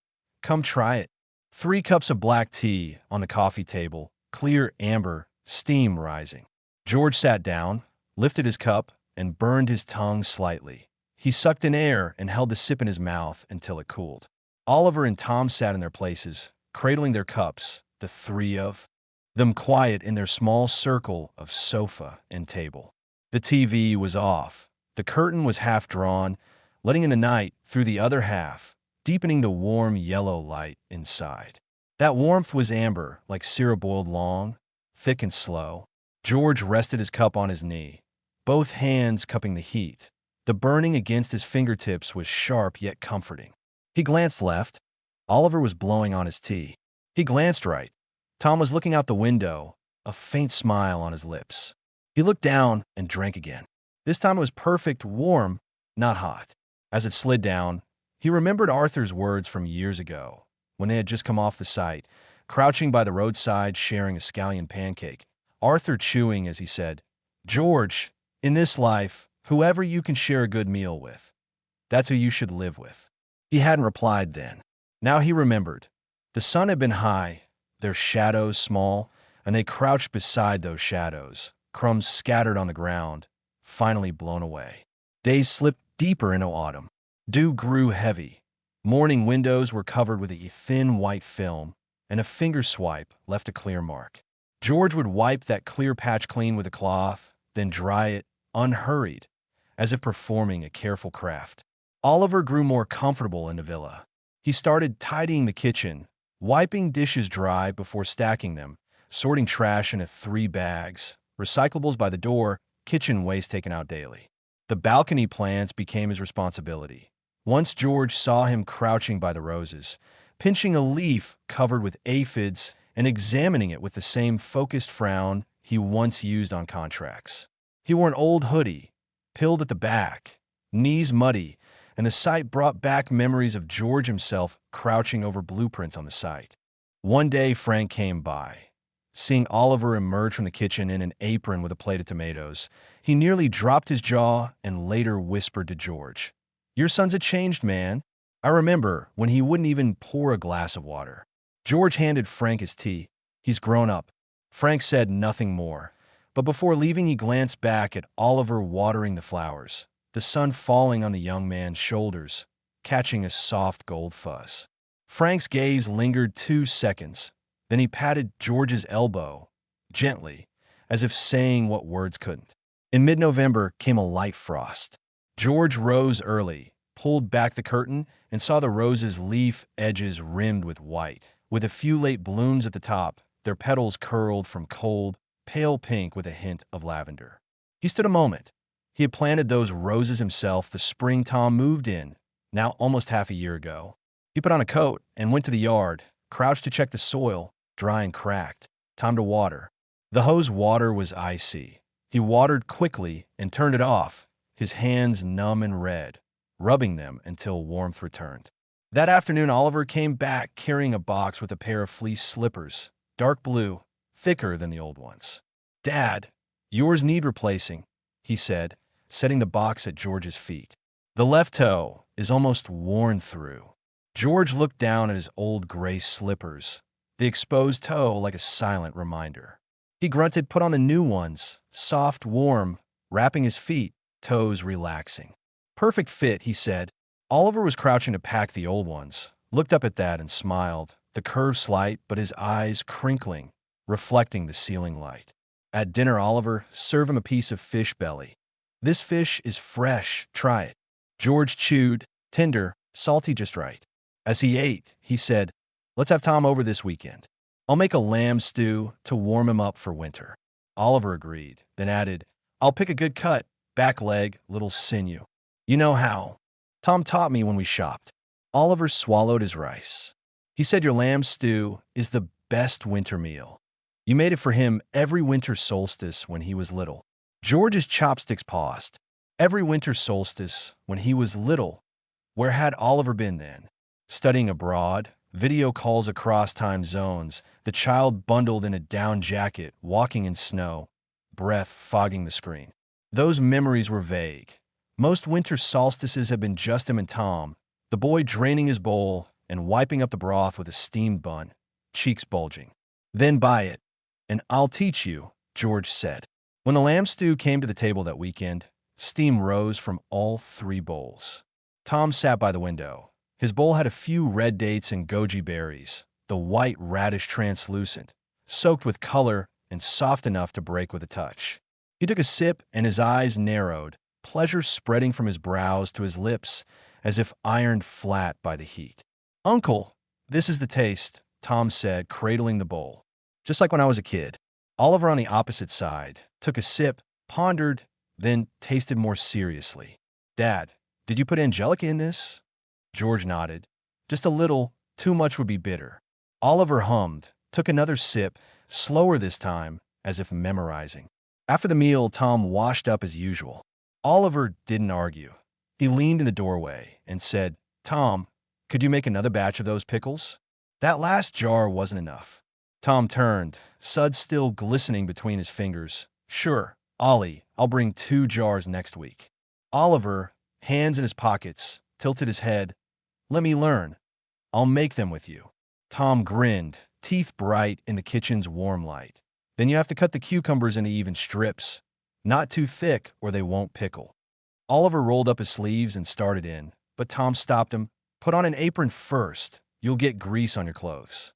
Come try it." 3 cups of black tea on the coffee table, clear amber, steam rising. George sat down, lifted his cup, and burned his tongue slightly. He sucked in air and held the sip in his mouth until it cooled. Oliver and Tom sat in their places, cradling their cups, the three of them quiet in their small circle of sofa and table. The TV was off. The curtain was half drawn, letting in the night through the other half, deepening the warm yellow light inside. That warmth was amber, like syrup boiled long, thick and slow. George rested his cup on his knee, both hands cupping the heat. The burning against his fingertips was sharp yet comforting. He glanced left. Oliver was blowing on his tea. He glanced right. Tom was looking out the window, a faint smile on his lips. He looked down and drank again. This time it was perfect, warm, not hot. As it slid down, he remembered Arthur's words from years ago, when they had just come off the site, crouching by the roadside sharing a scallion pancake. Arthur chewing as he said, "George, in this life, whoever you can share a good meal with, that's who you should live with." He hadn't replied then. Now he remembered. The sun had been high, their shadows small, and they crouched beside those shadows, crumbs scattered on the ground, finally blown away. Days slipped deeper into autumn. Dew grew heavy. Morning windows were covered with a thin white film, and a finger swipe left a clear mark. George would wipe that clear patch clean with a cloth, then dry it, unhurried, as if performing a careful craft. Oliver grew more comfortable in the villa. He started tidying the kitchen, wiping dishes dry before stacking them, sorting trash into 3 bags, recyclables by the door, kitchen waste taken out daily. The balcony plants became his responsibility. Once George saw him crouching by the roses, pinching a leaf covered with aphids and examining it with the same focused frown he once used on contracts. He wore an old hoodie, pilled at the back, knees muddy, and the sight brought back memories of George himself crouching over blueprints on the site. One day, Frank came by. Seeing Oliver emerge from the kitchen in an apron with a plate of tomatoes, he nearly dropped his jaw and later whispered to George, "Your son's a changed man. I remember when he wouldn't even pour a glass of water." George handed Frank his tea. "He's grown up." Frank said nothing more, but before leaving he glanced back at Oliver watering the flowers, the sun falling on the young man's shoulders, catching a soft gold fuzz. Frank's gaze lingered 2 seconds. Then he patted George's elbow, gently, as if saying what words couldn't. In mid-November came a light frost. George rose early, pulled back the curtain, and saw the roses' leaf edges rimmed with white, with a few late blooms at the top, their petals curled from cold, pale pink with a hint of lavender. He stood a moment. He had planted those roses himself the spring Tom moved in, now almost half a year ago. He put on a coat and went to the yard, crouched to check the soil, dry and cracked. Time to water. The hose water was icy. He watered quickly and turned it off, his hands numb and red, rubbing them until warmth returned. That afternoon, Oliver came back carrying a box with a pair of fleece slippers, dark blue, thicker than the old ones. "Dad, yours need replacing," he said, setting the box at George's feet. "The left toe is almost worn through." George looked down at his old gray slippers, the exposed toe like a silent reminder. He grunted, put on the new ones, soft, warm, wrapping his feet, toes relaxing. "Perfect fit," he said. Oliver was crouching to pack the old ones, looked up at that and smiled, the curve slight, but his eyes crinkling, reflecting the ceiling light. At dinner, Oliver served him a piece of fish belly. "This fish is fresh, try it." George chewed, tender, salty just right. As he ate, he said, "Let's have Tom over this weekend. I'll make a lamb stew to warm him up for winter." Oliver agreed, then added, "I'll pick a good cut, back leg, little sinew. You know how. Tom taught me when we shopped." Oliver swallowed his rice. He said, "Your lamb stew is the best winter meal. You made it for him every winter solstice when he was little." George's chopsticks paused. Every winter solstice when he was little. Where had Oliver been then? Studying abroad, video calls across time zones, the child bundled in a down jacket, walking in snow, breath fogging the screen. Those memories were vague. Most winter solstices had been just him and Tom, the boy draining his bowl and wiping up the broth with a steamed bun, cheeks bulging. "Then buy it, and I'll teach you," George said. When the lamb stew came to the table that weekend, steam rose from all 3 bowls. Tom sat by the window. His bowl had a few red dates and goji berries, the white radish translucent, soaked with color and soft enough to break with a touch. He took a sip and his eyes narrowed, pleasure spreading from his brows to his lips as if ironed flat by the heat. "Uncle, this is the taste," Tom said, cradling the bowl. "Just like when I was a kid." Oliver on the opposite side took a sip, pondered, then tasted more seriously. "Dad, did you put Angelica in this?" George nodded. "Just a little, too much would be bitter." Oliver hummed, took another sip, slower this time, as if memorizing. After the meal, Tom washed up as usual. Oliver didn't argue. He leaned in the doorway and said, "Tom, could you make another batch of those pickles? That last jar wasn't enough." Tom turned, suds still glistening between his fingers. "Sure, Ollie, I'll bring 2 jars next week." Oliver, hands in his pockets, tilted his head. "Let me learn. I'll make them with you." Tom grinned, teeth bright in the kitchen's warm light. "Then you have to cut the cucumbers into even strips. Not too thick or they won't pickle." Oliver rolled up his sleeves and started in, but Tom stopped him. "Put on an apron first. You'll get grease on your clothes."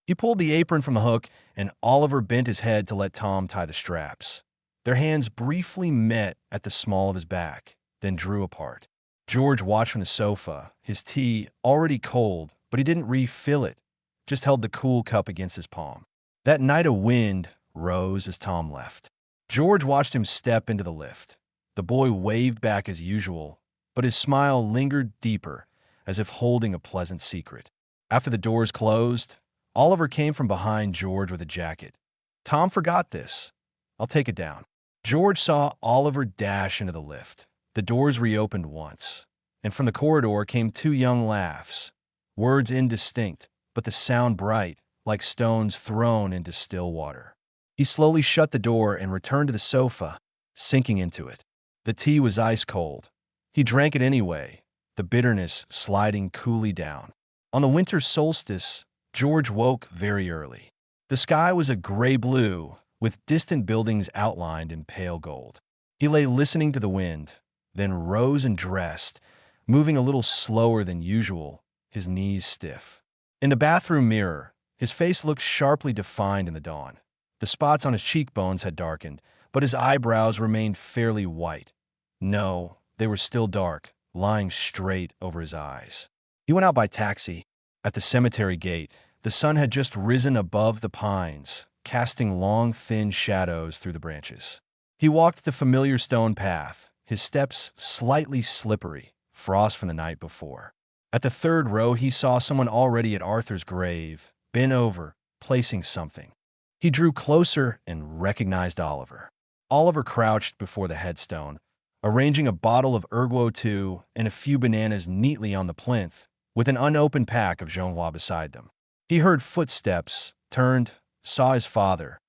He pulled the apron from the hook, and Oliver bent his head to let Tom tie the straps. Their hands briefly met at the small of his back, then drew apart. George watched from the sofa, his tea already cold, but he didn't refill it, just held the cool cup against his palm. That night a wind rose as Tom left. George watched him step into the lift. The boy waved back as usual, but his smile lingered deeper, as if holding a pleasant secret. After the doors closed, Oliver came from behind George with a jacket. "Tom forgot this. I'll take it down." George saw Oliver dash into the lift. The doors reopened once, and from the corridor came 2 young laughs, words indistinct, but the sound bright, like stones thrown into still water. He slowly shut the door and returned to the sofa, sinking into it. The tea was ice cold. He drank it anyway, the bitterness sliding coolly down. On the winter solstice, George woke very early. The sky was a gray blue, with distant buildings outlined in pale gold. He lay listening to the wind, then rose and dressed, moving a little slower than usual, his knees stiff. In the bathroom mirror, his face looked sharply defined in the dawn. The spots on his cheekbones had darkened, but his eyebrows remained fairly white. No, they were still dark, lying straight over his eyes. He went out by taxi. At the cemetery gate, the sun had just risen above the pines, casting long, thin shadows through the branches. He walked the familiar stone path, his steps slightly slippery, frost from the night before. At the third row, he saw someone already at Arthur's grave, bent over, placing something. He drew closer and recognized Oliver. Oliver crouched before the headstone, arranging a bottle of Erguo II and a few bananas neatly on the plinth, with an unopened pack of Genoa beside them. He heard footsteps, turned, saw his father,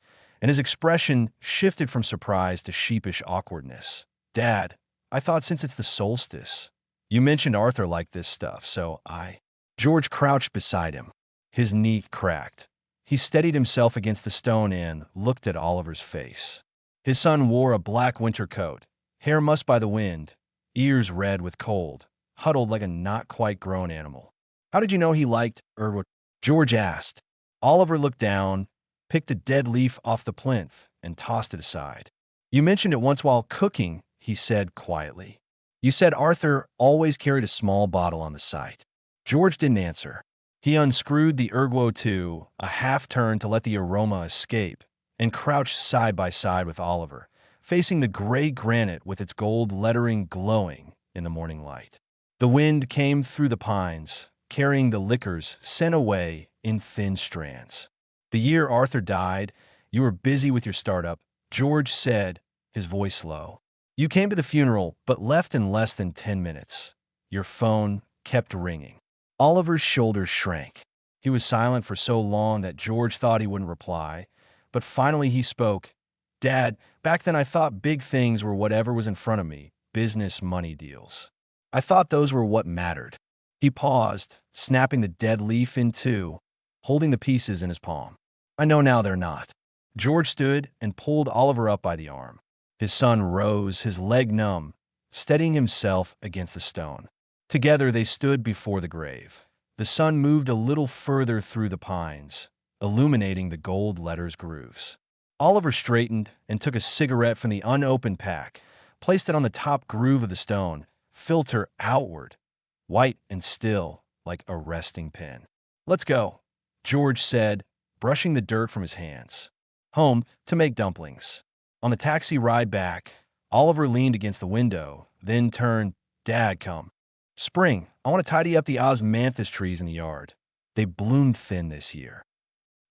and his expression shifted from surprise to sheepish awkwardness. "Dad, I thought since it's the solstice, you mentioned Arthur liked this stuff, so I—" George crouched beside him. His knee cracked. He steadied himself against the stone and looked at Oliver's face. His son wore a black winter coat, hair mussed by the wind, ears red with cold, huddled like a not-quite-grown animal. "How did you know he liked Erguo?" George asked. Oliver looked down, picked a dead leaf off the plinth, and tossed it aside. "You mentioned it once while cooking," he said quietly. "You said Arthur always carried a small bottle on the site." George didn't answer. He unscrewed the Erguo II, a half-turn to let the aroma escape, and crouched side by side with Oliver, facing the gray granite with its gold lettering glowing in the morning light. The wind came through the pines, carrying the liquors sent away in thin strands. "The year Arthur died, you were busy with your startup," George said, his voice low. "You came to the funeral, but left in less than 10 minutes. Your phone kept ringing." Oliver's shoulders shrank. He was silent for so long that George thought he wouldn't reply, but finally he spoke. "Dad, back then I thought big things were whatever was in front of me, business, money deals. I thought those were what mattered." He paused, snapping the dead leaf in two, holding the pieces in his palm. "I know now they're not." George stood and pulled Oliver up by the arm. His son rose, his leg numb, steadying himself against the stone. Together they stood before the grave. The sun moved a little further through the pines, illuminating the gold letters' grooves. Oliver straightened and took a cigarette from the unopened pack, placed it on the top groove of the stone, filter outward, white and still, like a resting pen. "Let's go," George said, brushing the dirt from his hands. "Home to make dumplings." On the taxi ride back, Oliver leaned against the window, then turned. "Dad, come. Spring, I want to tidy up the osmanthus trees in the yard. They bloomed thin this year."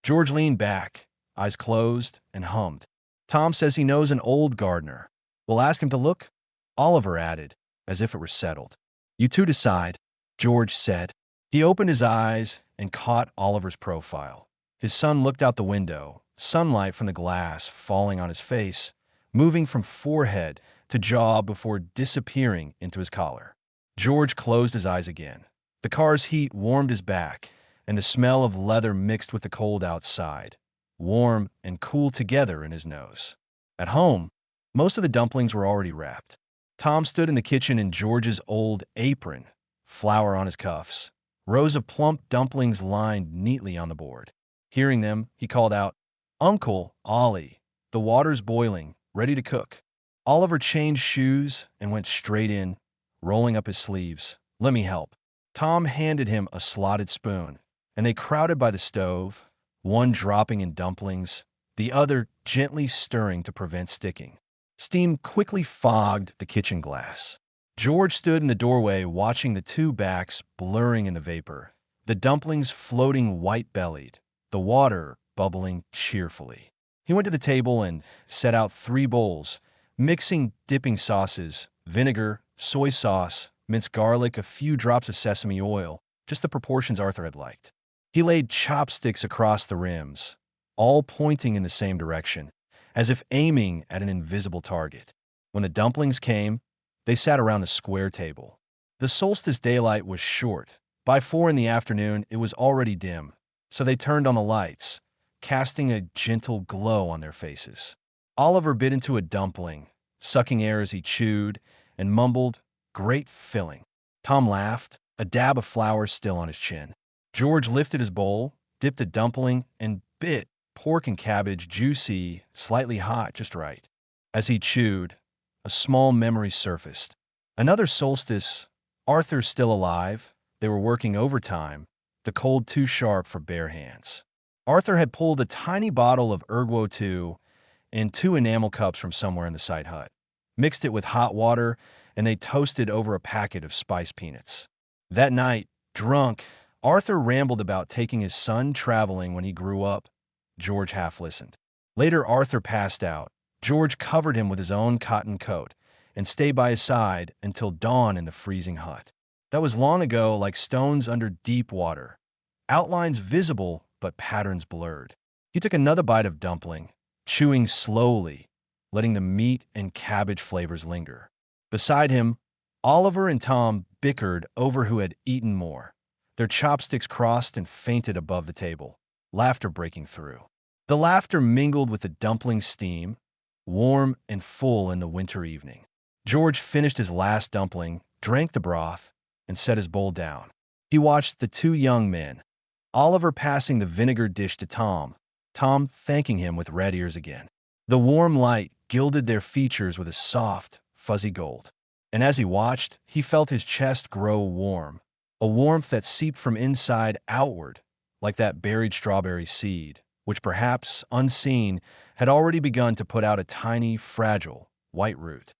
George leaned back, eyes closed, and hummed. "Tom says he knows an old gardener. We'll ask him to look," Oliver added, as if it were settled. "You two decide," George said. He opened his eyes and caught Oliver's profile. His son looked out the window, sunlight from the glass falling on his face, moving from forehead to jaw before disappearing into his collar. George closed his eyes again. The car's heat warmed his back, and the smell of leather mixed with the cold outside, warm and cool together in his nose. At home, most of the dumplings were already wrapped. Tom stood in the kitchen in George's old apron, flour on his cuffs, rows of plump dumplings lined neatly on the board. Hearing them, he called out, "Uncle, Ollie, the water's boiling, ready to cook." Oliver changed shoes and went straight in, rolling up his sleeves. "Let me help." Tom handed him a slotted spoon, and they crowded by the stove, one dropping in dumplings, the other gently stirring to prevent sticking. Steam quickly fogged the kitchen glass. George stood in the doorway watching the two backs blurring in the vapor, the dumplings floating white-bellied, the water bubbling cheerfully. He went to the table and set out 3 bowls, mixing dipping sauces, vinegar, soy sauce, minced garlic, a few drops of sesame oil, just the proportions Arthur had liked. He laid chopsticks across the rims, all pointing in the same direction, as if aiming at an invisible target. When the dumplings came, they sat around the square table. The solstice daylight was short. By 4 in the afternoon, it was already dim, so they turned on the lights, casting a gentle glow on their faces. Oliver bit into a dumpling, sucking air as he chewed, and mumbled, "Great filling." Tom laughed, a dab of flour still on his chin. George lifted his bowl, dipped a dumpling, and bit, pork and cabbage, juicy, slightly hot, just right. As he chewed, a small memory surfaced. Another solstice, Arthur still alive, they were working overtime, the cold too sharp for bare hands. Arthur had pulled a tiny bottle of Ergo 2 and 2 enamel cups from somewhere in the side hut, mixed it with hot water, and they toasted over a packet of spiced peanuts. That night, drunk, Arthur rambled about taking his son traveling when he grew up. George half listened. Later, Arthur passed out. George covered him with his own cotton coat and stayed by his side until dawn in the freezing hut. That was long ago, like stones under deep water. Outlines visible, but patterns blurred. He took another bite of dumpling, chewing slowly, letting the meat and cabbage flavors linger. Beside him, Oliver and Tom bickered over who had eaten more. Their chopsticks crossed and fainted above the table, laughter breaking through. The laughter mingled with the dumpling steam, warm and full in the winter evening. George finished his last dumpling, drank the broth, and set his bowl down. He watched the two young men, Oliver passing the vinegar dish to Tom, Tom thanking him with red ears again. The warm light gilded their features with a soft, fuzzy gold. And as he watched, he felt his chest grow warm, a warmth that seeped from inside outward, like that buried strawberry seed, which perhaps, unseen, had already begun to put out a tiny, fragile, white root.